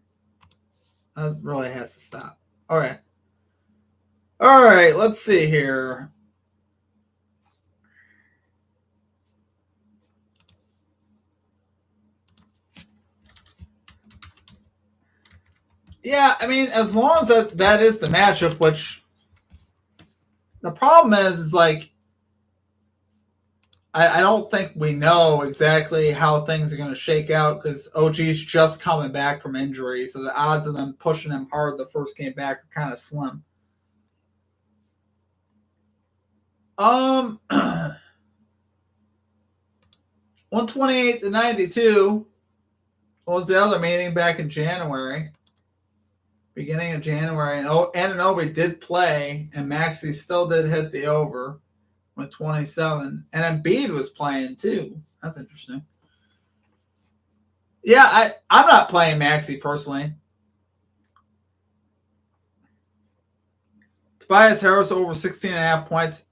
That really has to stop. All right. All right, let's see here. Yeah, I mean, as long as that is the matchup, which the problem is like, I don't think we know exactly how things are going to shake out because OG's just coming back from injury, so the odds of them pushing him hard the first game back are kind of slim. 128 to 92 was the other meeting back in January. Beginning of January, and Anunoby did play, and Maxey still did hit the over with 27. And Embiid was playing too. That's interesting. Yeah, I'm not playing Maxey personally. Tobias Harris over 16.5 points.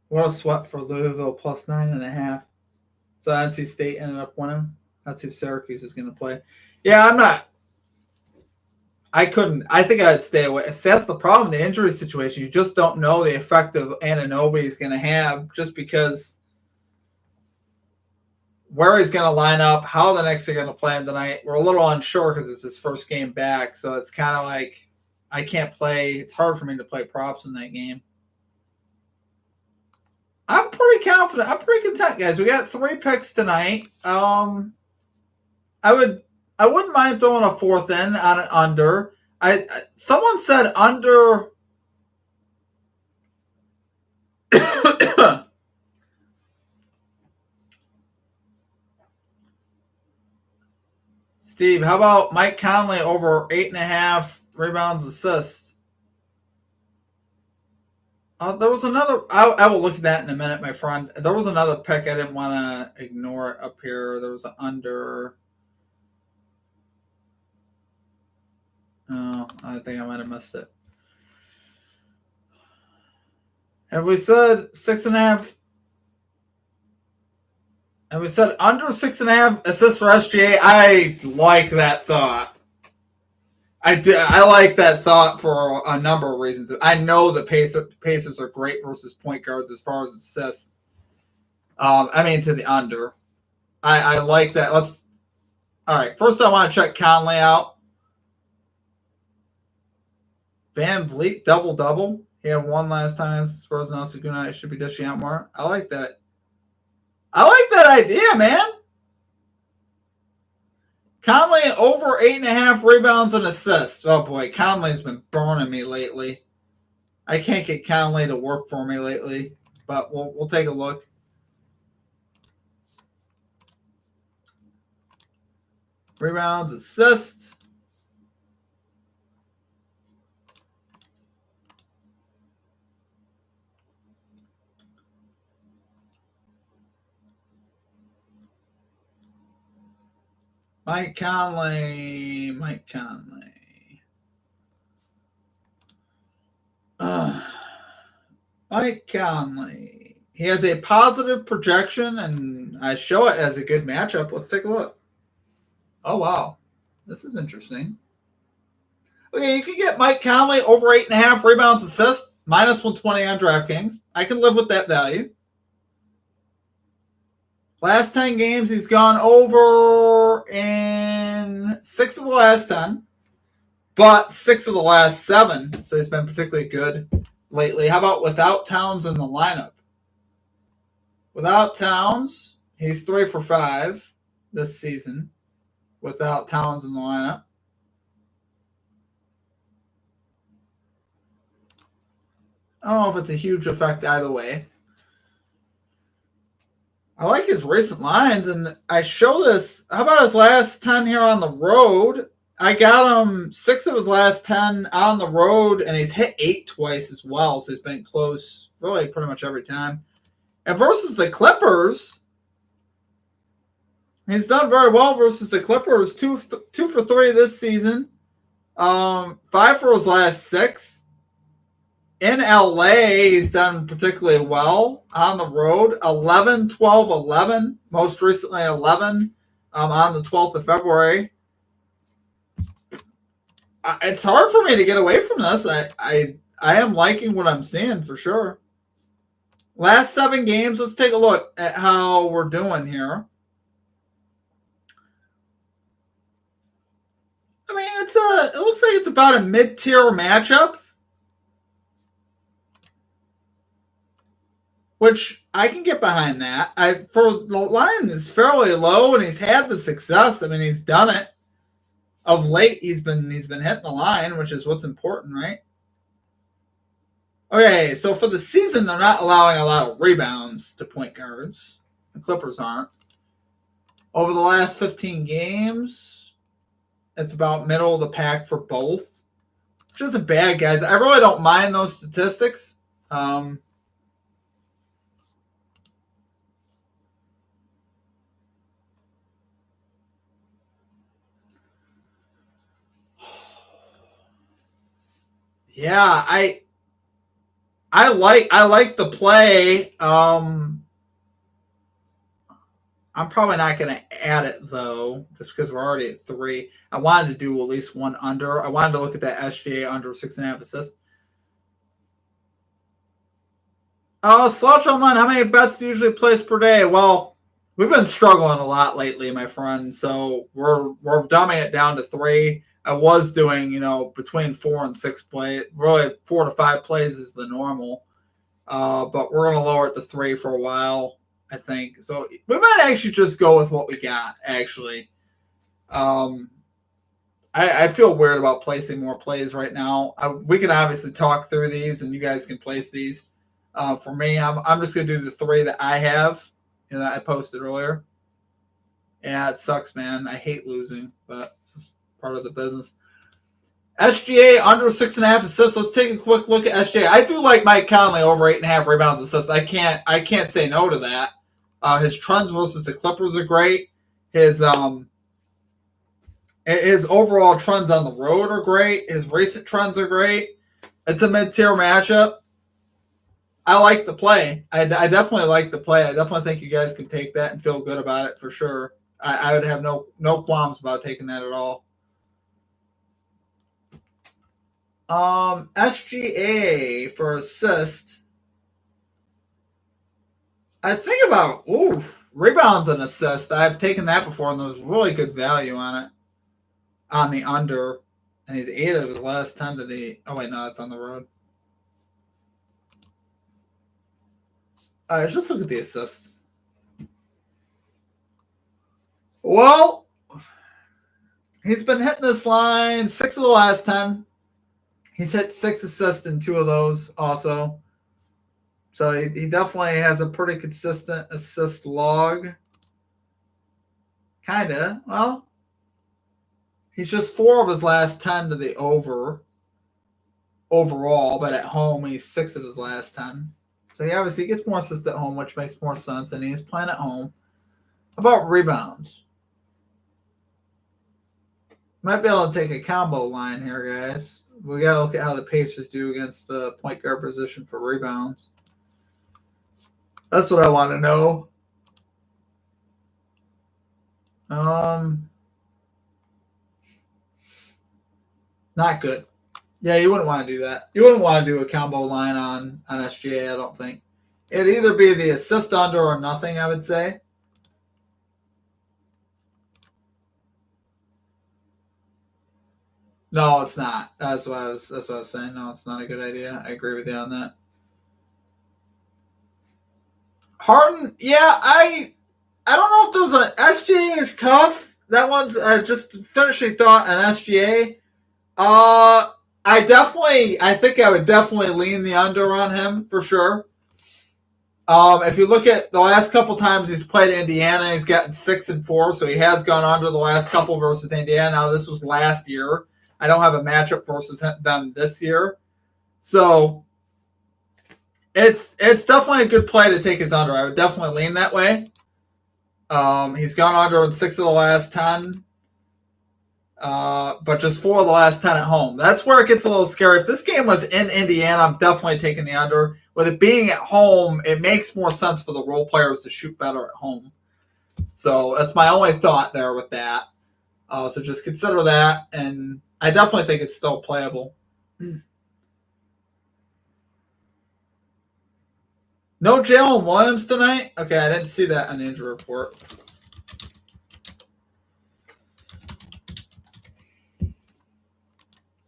What a sweat for Louisville plus 9.5. So NC State ended up winning. That's who Syracuse is going to play. Yeah, I'm not. I couldn't. I think I'd stay away. That's the problem. The injury situation. You just don't know the effect of Anunoby is going to have just because where he's going to line up, how the Knicks are going to play him tonight. We're a little unsure because it's his first game back. So it's kind of like I can't play. It's hard for me to play props in that game. I'm pretty confident. I'm pretty content, guys. We got 3 picks tonight. I wouldn't mind throwing a fourth in on an under. Someone said under. Steve, how about Mike Conley over 8.5 rebounds, assists? There was another. I will look at that in a minute, my friend. There was another pick. I didn't want to ignore it up here. There was an under. Oh, I think I might have missed it. Have we said 6.5? Have we said under 6.5 assists for SGA? I like that thought. I like that thought for a number of reasons. I know the Pacers are great versus point guards as far as assists. I mean to the under. I like that. All right. First, I want to check Conley out. Van Vliet double. He had 1 last time against the Spurs. Now Saguna should be dishing out more. I like that. I like that idea, man. Conley over 8.5 rebounds and assists. Oh boy, Conley's been burning me lately. I can't get Conley to work for me lately, but we'll take a look. Rebounds, assists. Mike Conley. Mike Conley. Mike Conley. He has a positive projection, and I show it as a good matchup. Let's take a look. Oh, wow. This is interesting. Okay, you can get Mike Conley over 8.5 rebounds, assists, minus 120 on DraftKings. I can live with that value. Last 10 games, he's gone over in 6 of the last 10, but 6 of the last 7. So he's been particularly good lately. How about without Towns in the lineup? Without Towns, he's 3 for 5 this season without Towns in the lineup. I don't know if it's a huge effect either way. I like his recent lines, and I show this. How about his last 10 here on the road? I got him 6 of his last 10 on the road, and he's hit 8 twice as well, so he's been close really pretty much every time. And versus the Clippers, he's done very well versus the Clippers. 2 for 3 this season. 5 for his last 6. In LA, he's done particularly well on the road. 11, 12, 11. Most recently 11 on the 12th of February. It's hard for me to get away from this. I am liking what I'm seeing for sure. Last 7 games, let's take a look at how we're doing here. I mean, it looks like it's about a mid-tier matchup, which I can get behind that. For the line is fairly low, and he's had the success. I mean, he's done it. Of late, he's been hitting the line, which is what's important, right? Okay, so for the season, they're not allowing a lot of rebounds to point guards. The Clippers aren't. Over the last 15 games, it's about middle of the pack for both, which isn't bad, guys. I really don't mind those statistics. Yeah, I like the play. I'm probably not going to add it though, just because we're already at 3. I wanted to do at least one under. I wanted to look at that SGA under 6.5 assists. Slouch Online, how many bets do you usually place per day? Well, we've been struggling a lot lately, my friend. So we're dumbing it down to 3. I was doing, between 4 and 6 play. Really, 4 to 5 plays is the normal. But we're going to lower it to 3 for a while, I think. So we might actually just go with what we got, actually. I feel weird about placing more plays right now. We can obviously talk through these, and you guys can place these. For me, I'm just going to do the 3 that I have, that I posted earlier. Yeah, it sucks, man. I hate losing, but it's part of the business. SGA under 6.5 assists. Let's take a quick look at SGA. I do like Mike Conley over 8.5 rebounds assists. I can't say no to that. His trends versus the Clippers are great. His overall trends on the road are great. His recent trends are great. It's a mid-tier matchup. I like the play. I definitely like the play. I definitely think you guys can take that and feel good about it for sure. I would have no qualms about taking that at all. SGA for assist. I think about rebounds and assist. I've taken that before, and there's really good value on it. On the under, and he's 8 of his last 10 to the. Oh wait, no, that's on the road. All right, just look at the assist. Well, he's been hitting this line 6 of the last 10. He's hit 6 assists in 2 of those also. So he definitely has a pretty consistent assist log. Kind of. Well, he's just 4 of his last 10 to the overall, but at home he's 6 of his last 10. So he obviously gets more assists at home, which makes more sense, and he's playing at home. How about rebounds? Might be able to take a combo line here, guys. We got to look at how the Pacers do against the point guard position for rebounds. That's what I want to know. Not good. Yeah, you wouldn't want to do that. You wouldn't want to do a combo line on SGA, I don't think. It'd either be the assist under or nothing, I would say. No, it's not. That's what I was saying. No, it's not a good idea. I agree with you on that. Harden, yeah, I don't know if there's an SGA is tough. That one's just finishing thought on SGA. I think I would definitely lean the under on him for sure. If you look at the last couple times he's played Indiana, he's gotten 6 and 4, so he has gone under the last couple versus Indiana. Now this was last year. I don't have a matchup versus them this year, so it's definitely a good play to take his under. I would definitely lean that way. He's gone under in 6 of the last 10. But just 4 of the last 10 at home. That's where it gets a little scary. If this game was in Indiana, I'm definitely taking the under. With it being at home, it makes more sense for the role players to shoot better at home. So that's my only thought there with that. So just consider that, and I definitely think it's still playable. No Jalen Williams tonight? Okay, I didn't see that on the injury report.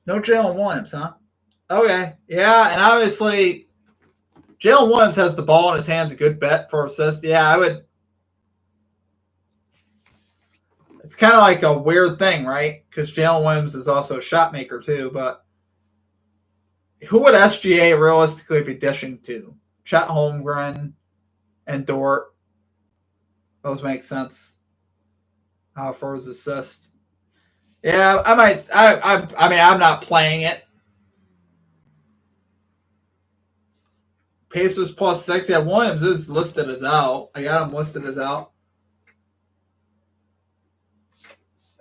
No Jalen Williams, huh? Okay. Yeah, and obviously Jalen Williams has the ball in his hands, a good bet for assist. Yeah, I would. It's kind of like a weird thing, right? Because Jalen Williams is also a shot maker too, but who would SGA realistically be dishing to? Chet Holmgren and Dort. Those make sense. For his assists. Yeah, I might. I mean, I'm not playing it. Pacers +6. Yeah, Williams is listed as out. I got him listed as out.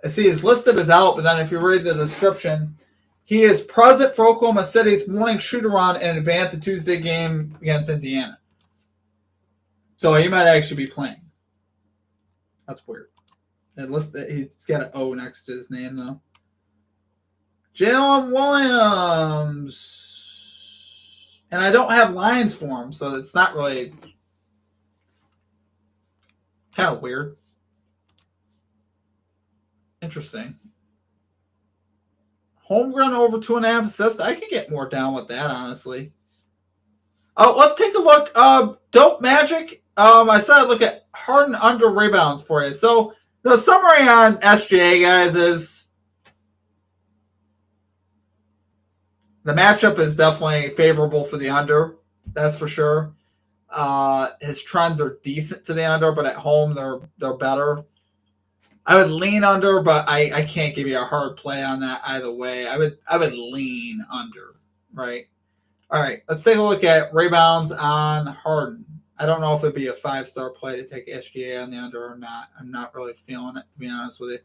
I see he's listed as out, but then if you read the description, he is present for Oklahoma City's morning shoot-around in advance of Tuesday game against Indiana. So he might actually be playing. That's weird. He's got an O next to his name, though. Jalen Williams. And I don't have lines for him, so it's not really kind of weird. Interesting. Holmgren over 2.5 assists. I could get more down with that, honestly. Let's take a look. Dope Magic. I said I'd look at Harden under rebounds for you. So the summary on SGA, guys, is the matchup is definitely favorable for the under. That's for sure. His trends are decent to the under, but at home they're better. I would lean under, but I can't give you a hard play on that either way. I would lean under, right? All right, let's take a look at rebounds on Harden. I don't know if it'd be a 5-star play to take SGA on the under or not. I'm not really feeling it, to be honest with you.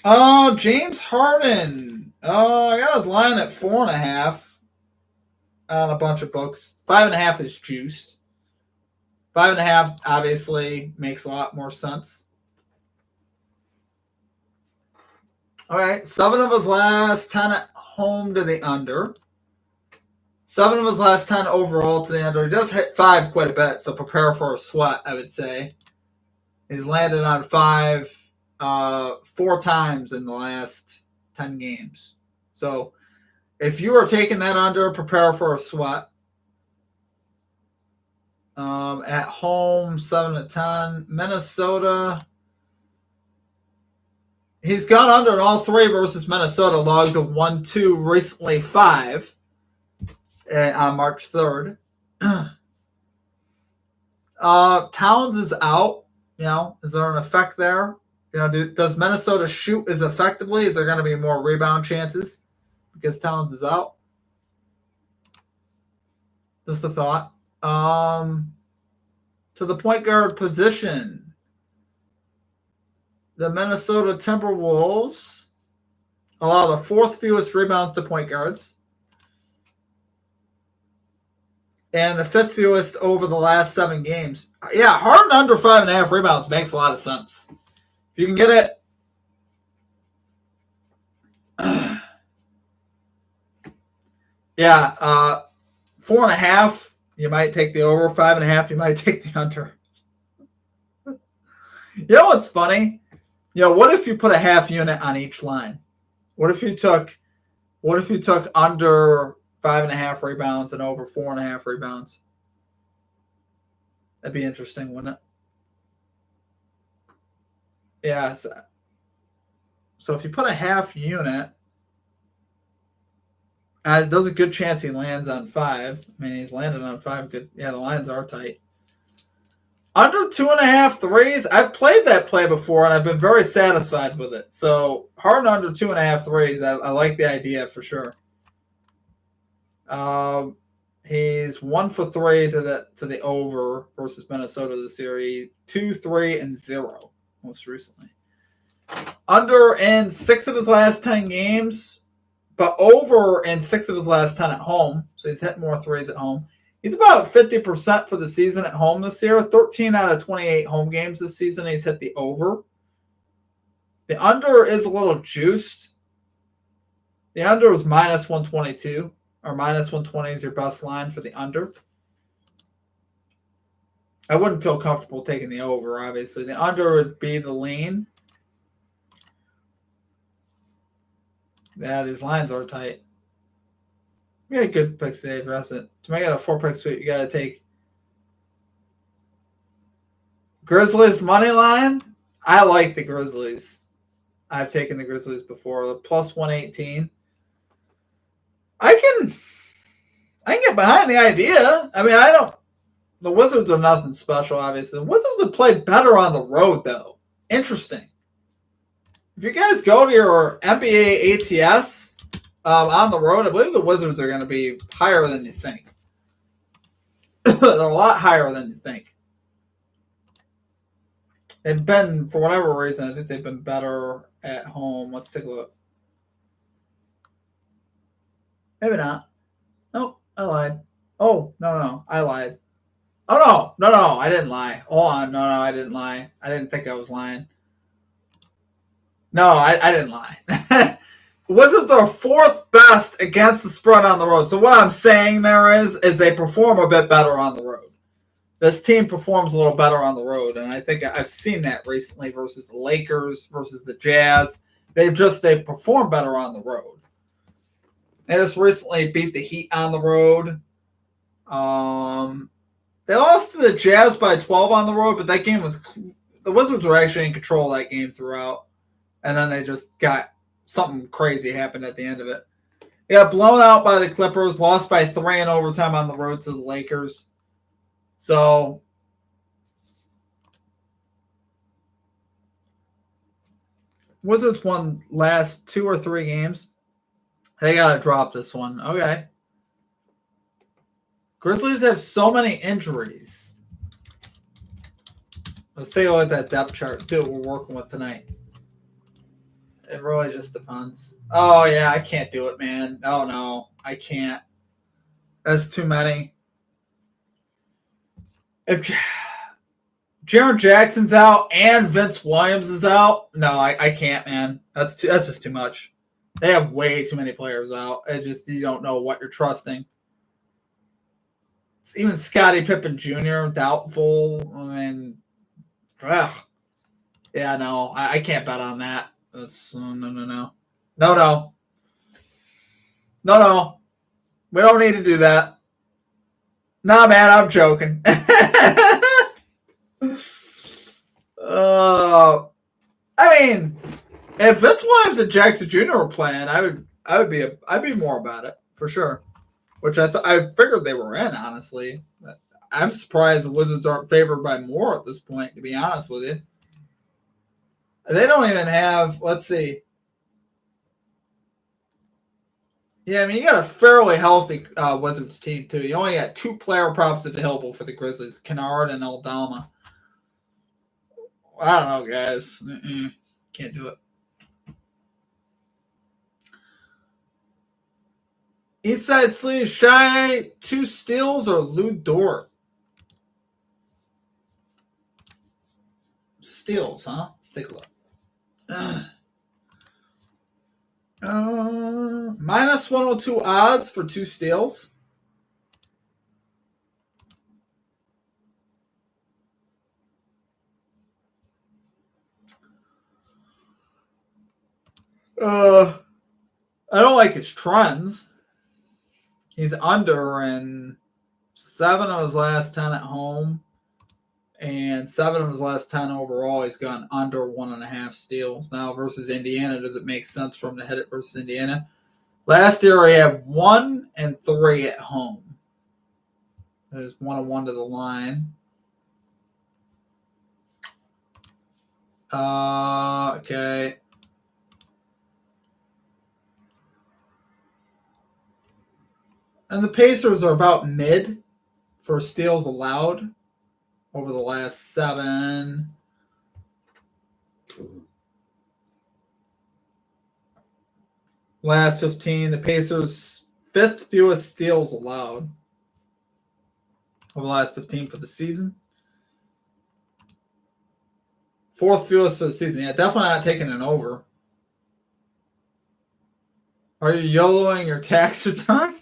Oh, James Harden. Oh, I got his line at 4.5 on a bunch of books. 5.5 is juiced. 5.5 obviously makes a lot more sense. All right, 7 of his last 10 at home to the under. 7 of his last 10 overall to the under. He does hit 5 quite a bit, so prepare for a sweat, I would say. He's landed on 5 4 times in the last 10 games. So if you are taking that under, prepare for a sweat. At home, 7 to 10. Minnesota. He's gone under in all 3 versus Minnesota. Logs of 1-2, recently 5 on March 3rd. Towns is out. Is there an effect there? Does Minnesota shoot as effectively? Is there going to be more rebound chances because Towns is out? Just a thought. To the point guard position. The Minnesota Timberwolves allow the fourth fewest rebounds to point guards and the fifth fewest over the last 7 games. Yeah, Harden under 5.5 rebounds makes a lot of sense. If you can get it. Yeah, 4.5, you might take the over. 5.5, you might take the under. You know what's funny? What if you put a half unit on each line? What if you took under 5.5 rebounds and over 4.5 rebounds? That'd be interesting, wouldn't it? Yeah. So if you put a half unit, there's a good chance he lands on 5. I mean, he's landed on 5. Good. Yeah, the lines are tight. Under 2.5 threes, I've played that play before, and I've been very satisfied with it. So Harden under 2.5 threes, I like the idea for sure. He's 1 for 3 to the over versus Minnesota this year. 2, 3, and 0 most recently. Under in 6 of his last 10 games, but over in 6 of his last 10 at home. So he's hitting more threes at home. He's about 50% for the season at home this year. 13 out of 28 home games this season, he's hit the over. The under is a little juiced. The under is minus 122, or minus 120 is your best line for the under. I wouldn't feel comfortable taking the over, obviously. The under would be the lean. Yeah, these lines are tight. We got good picks today, address it. To make it a 4-pick suite, you got to take Grizzlies money line. I like the Grizzlies. I've taken the Grizzlies before. The plus 118. I can get behind the idea. I mean, the Wizards are nothing special, obviously. The Wizards have played better on the road, though. Interesting. If you guys go to your NBA ATS on the road, I believe the Wizards are going to be higher than you think. They're a lot higher than you think. They've been, for whatever reason, I think they've been better at home. Let's take a look. Maybe not. Nope, I lied. Oh, no, I lied. Oh, no, I didn't lie. Hold on, no, I didn't lie. I didn't think I was lying. No, I didn't lie. Wizards are 4th best against the spread on the road. So what I'm saying there is they perform a bit better on the road. This team performs a little better on the road, and I think I've seen that recently versus the Lakers, versus the Jazz. They've performed better on the road. They just recently beat the Heat on the road. They lost to the Jazz by 12 on the road, but that game the Wizards were actually in control of that game throughout. And then they just got something crazy happened at the end of it. They got blown out by the Clippers, lost by 3 in overtime on the road to the Lakers. So Wizards won last 2 or 3 games. They got to drop this one. Okay. Grizzlies have so many injuries. Let's take a look at that depth chart. See what we're working with tonight. It really just depends. Oh, yeah, I can't do it, man. Oh, no, I can't. That's too many. If Jaren Jackson's out and Vince Williams is out, no, I can't, man. That's just too much. They have way too many players out. You don't know what you're trusting. Even Scottie Pippen Jr., doubtful. I mean, ugh. Yeah, no, I can't bet on that. That's no. We don't need to do that. Nah, man, I'm joking. I mean, if Vince Williams and Jackson Jr. were playing, I'd be more about it for sure. Which I figured they were in, honestly. I'm surprised the Wizards aren't favored by more at this point, to be honest with you. They don't even have, let's see. Yeah, I mean, you got a fairly healthy Wizards team, too. You only got 2 player props available for the Grizzlies, Kennard and Aldama. I don't know, guys. Can't do it. Inside sleeve, Shy, 2 steals, or Lou Dort? Steals, huh? Let's take a look. Minus 102 odds for 2 steals. I don't like his trends. He's under in 7 of his last 10 at home, and 7 of his last 10 overall. He's gone under 1.5 steals. Now versus Indiana, does it make sense for him to hit it versus Indiana? Last year he had 1 and 3 at home. There's 1 and 1 to the line. Okay. And the Pacers are about mid for steals allowed over the last 7. Last 15, the Pacers 5th fewest steals allowed over the last 15 for the season. 4th fewest for the season. Yeah, definitely not taking an over. Are you YOLOing your tax return?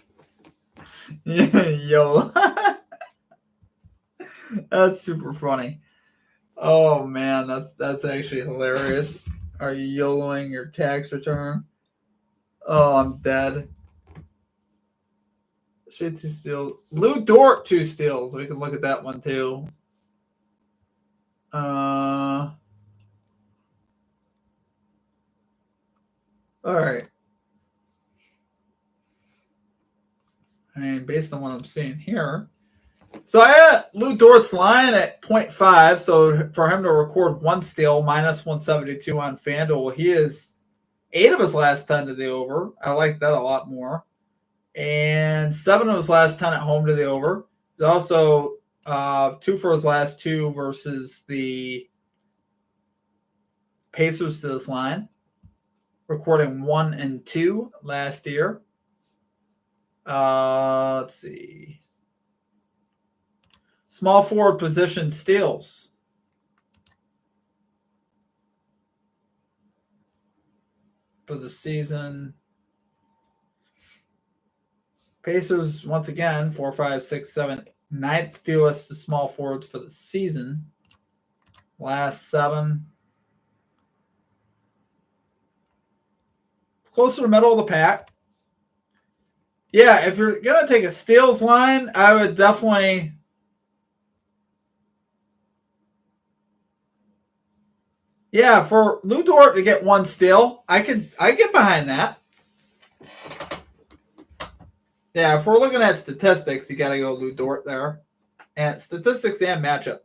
Yeah, YOLO. That's super funny. Oh man, that's actually hilarious. Are you YOLOing your tax return? Oh, I'm dead. Shit, 2 steals. Lou Dort, 2 steals. We can look at that one too. All right. I mean, based on what I'm seeing here. So I had Lou Dort's line at 0.5. So for him to record 1 steal, minus 172 on FanDuel, he is 8 of his last 10 to the over. I like that a lot more. And 7 of his last 10 at home to the over. He's also 2 for his last 2 versus the Pacers to this line, recording 1 and 2 last year. Let's see. Small forward position steals. For the season. Pacers, once again, 4, 5, 6, 7, 9th fewest small forwards for the season. Last 7. Closer to middle of the pack. Yeah, if you're going to take a steals line, I would definitely... Yeah, for Lou Dort to get 1 steal, I get behind that. Yeah, if we're looking at statistics, you got to go Lou Dort there. And statistics and matchup.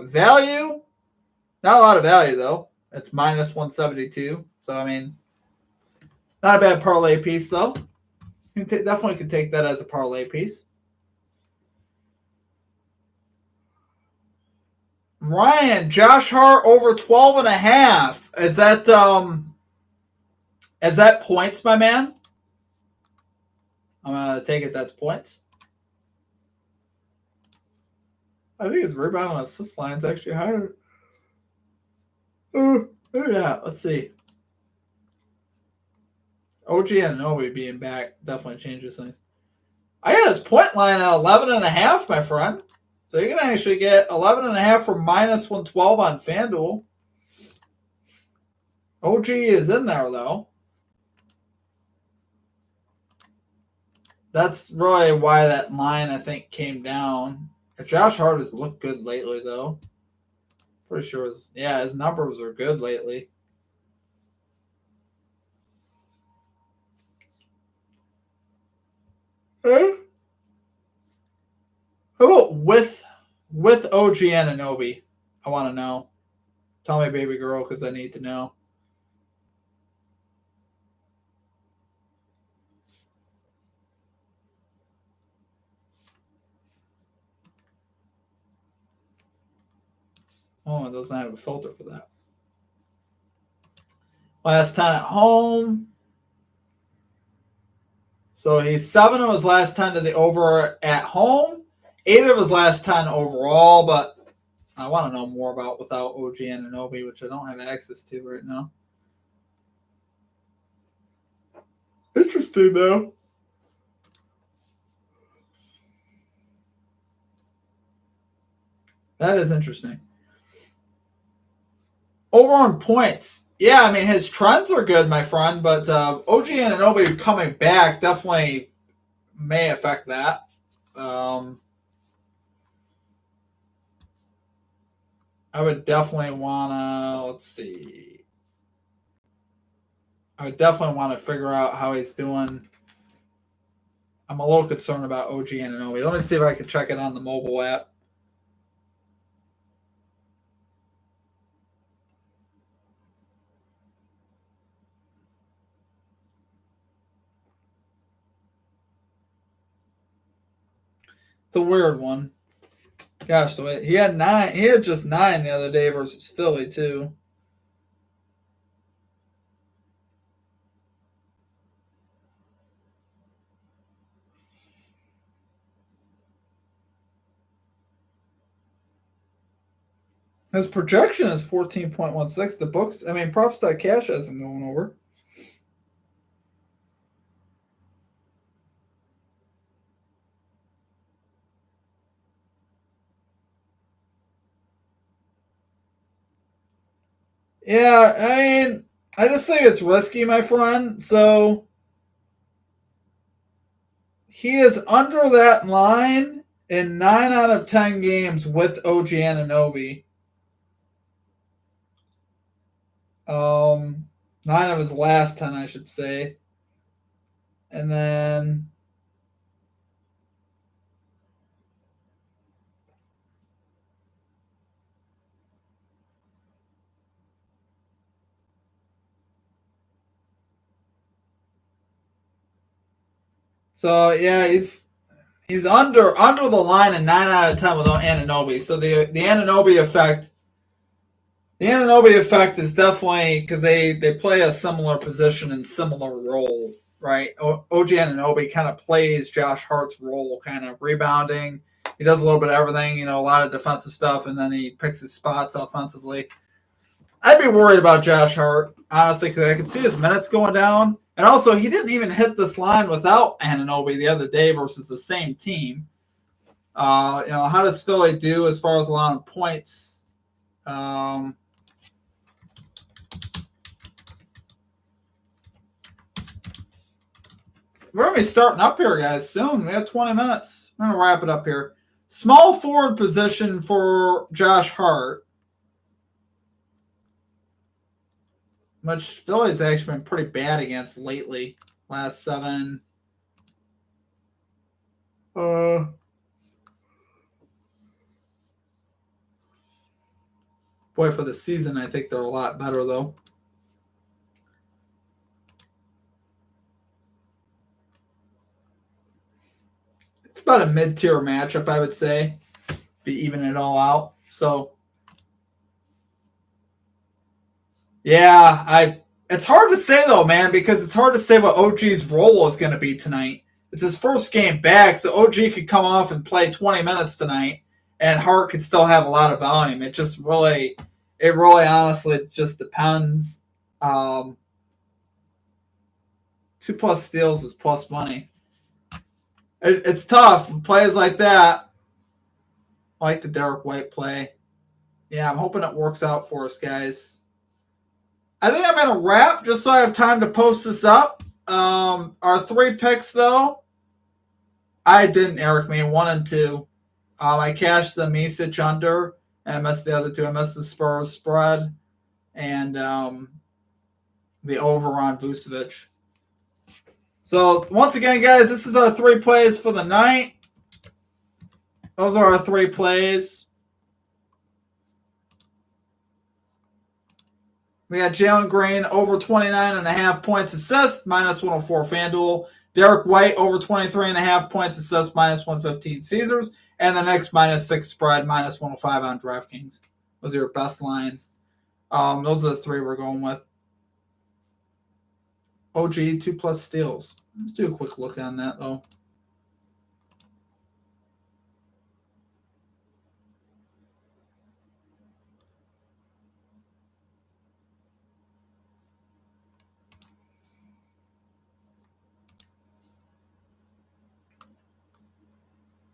Value, not a lot of value, though. It's minus 172. So, I mean, not a bad parlay piece, though. You definitely could take that as a parlay piece. Ryan, Josh Hart over 12.5. Is that points, my man? I'm going to take it that's points. I think his rebound and assist line is actually higher. Yeah, let's see. OG and Nobi being back definitely changes things. I got his point line at 11.5, my friend. So you're going to actually get 11.5 for minus 112 on FanDuel. OG is in there, though. That's really why that line, I think, came down. If Josh Hart has looked good lately, though. Pretty sure his numbers are good lately. How about with OG Anunoby? I want to know. Tell me, baby girl, because I need to know. Oh, it doesn't have a filter for that. Last 10 at home. So he's 7 of his last 10 to the over at home. 8 of his last 10 overall, but I want to know more about without OG Anunoby, which I don't have access to right now. Interesting, though. That is interesting. Over on points. Yeah, I mean, his trends are good, my friend, but OG Anunoby coming back definitely may affect that. I would definitely want to, let's see. I would definitely want to figure out how he's doing. I'm a little concerned about OG Anunoby. Let me see if I can check it on the mobile app. It's a weird one. Gosh, so he had 9. He had just 9 the other day versus Philly too. His projection is 14.16. The books, I mean, props.cash hasn't going over. Yeah, I mean, I just think it's risky, my friend. So he is under that line in 9 out of 10 games with OG Anunoby. 9 of his last 10, I should say. And then so yeah, he's under the line in 9 out of 10 with Anunoby. So the Anunoby effect. The Anunoby effect is definitely because they play a similar position and similar role, right? OG Anunoby kind of plays Josh Hart's role, kind of rebounding. He does a little bit of everything, a lot of defensive stuff, and then he picks his spots offensively. I'd be worried about Josh Hart, honestly, because I could see his minutes going down. And also, he didn't even hit this line without Anunoby the other day versus the same team. How does Philly do as far as allowing points? We're going to be starting up here, guys, soon. We have 20 minutes. I'm going to wrap it up here. Small forward position for Josh Hart, which Philly's actually been pretty bad against lately. Last 7. Boy, for the season, I think they're a lot better, though. It's about a mid-tier matchup, I would say, be even it all out. So, yeah, it's hard to say, though, man, because it's hard to say what OG's role is going to be tonight. It's his first game back, so OG could come off and play 20 minutes tonight, and Hart could still have a lot of volume. It really honestly just depends. 2+ steals is plus money. It's tough. Plays like that, I like the Derek White play. Yeah, I'm hoping it works out for us, guys. I think I'm going to wrap just so I have time to post this up. Our 3 picks, though, I didn't, Eric, me 1 and 2. I cashed the Misic under, and I missed the other 2. I missed the Spurs spread and the over on Vucevic. So, once again, guys, this is our 3 plays for the night. Those are our 3 plays. We got Jalen Green over 29.5 points assist, minus 104 FanDuel. Derek White over 23.5 points assist, minus 115 Caesars. And the next minus 6 spread, minus 105 on DraftKings. Those are your best lines. Those are the 3 we're going with. OG 2+ steals. Let's do a quick look on that though.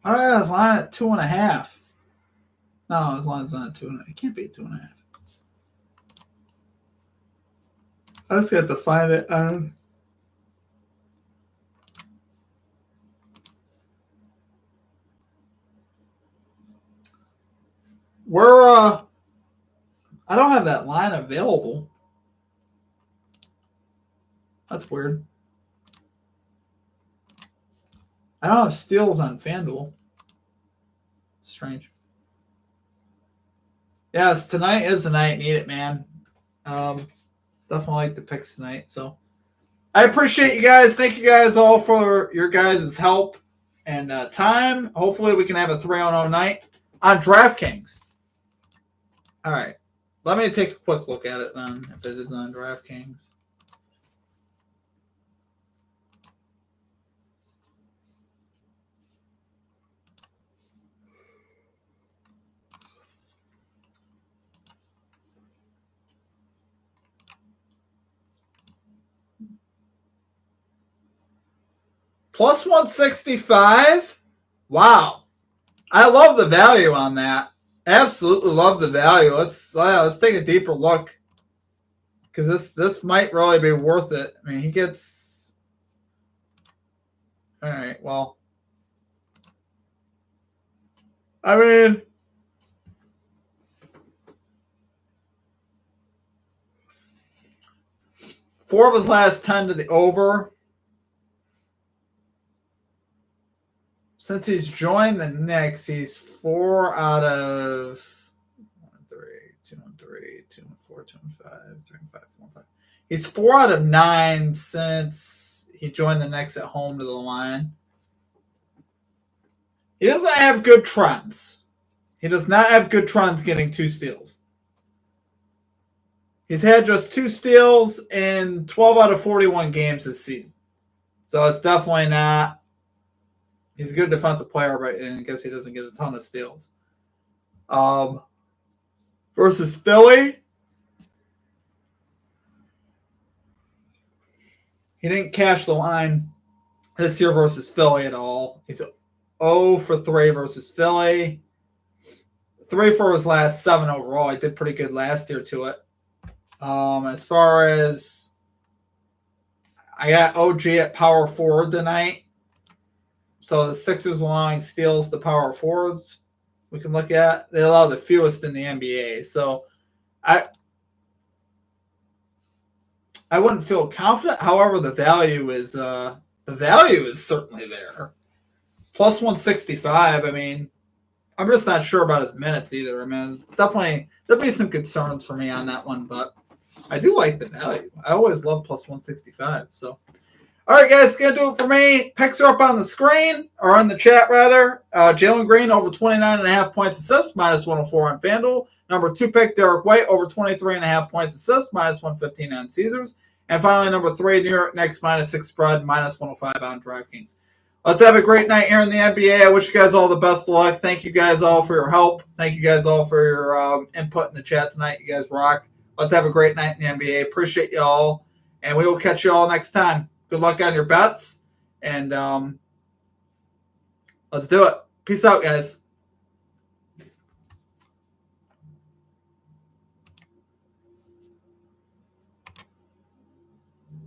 All right, this line at 2.5. No, this line's not at 2.5. It can't be at 2.5. I just got to find it. I don't have that line available. That's weird. I don't have steals on FanDuel. Strange. Yes, tonight is the night. Need it, man. Definitely like the picks tonight. So I appreciate you guys. Thank you guys all for your guys' help and time. Hopefully we can have a 3-0 night on DraftKings. All right. Let me take a quick look at it then, if it is on DraftKings. Plus 165. Wow. I love the value on that. Absolutely love the value. Let's take a deeper look. Because this might really be worth it. I mean, he gets... All right, well... I mean... Four of his last 10 to the over. Since he's joined the Knicks, he's 4 out of 1-3, 2-3, 2-4, 2-5, 3-5, 4-5. He's 4 out of 9 since he joined the Knicks at home to the line. He doesn't have good trends. He does not have good trends getting 2 steals. He's had just 2 steals in 12 out of 41 games this season. So it's definitely not. He's a good defensive player, but I guess he doesn't get a ton of steals. Versus Philly, he didn't cash the line this year versus Philly at all. He's 0 for 3 versus Philly. 3 for his last 7 overall. He did pretty good last year to it. As far as I got OG at power forward tonight. So the Sixers allowing steals to power forwards we can look at. They allow the fewest in the NBA. So I wouldn't feel confident. However, the value is certainly there. Plus 165. I mean, I'm just not sure about his minutes either. I mean, definitely there'll be some concerns for me on that one, but I do like the value. I always love plus 165. So. All right, guys, going to do it for me. Picks are up on the screen, or on the chat, rather. Jalen Green, over 29.5 points assists, minus 104 on FanDuel. Number 2 pick, Derek White, over 23.5 points assists, minus 115 on Caesars. And finally, number 3, New York Knicks, minus 6 spread, minus 105 on DraftKings. Let's have a great night here in the NBA. I wish you guys all the best of luck. Thank you guys all for your help. Thank you guys all for your input in the chat tonight. You guys rock. Let's have a great night in the NBA. Appreciate you all, and we will catch you all next time. Good luck on your bets, and let's do it. Peace out, guys.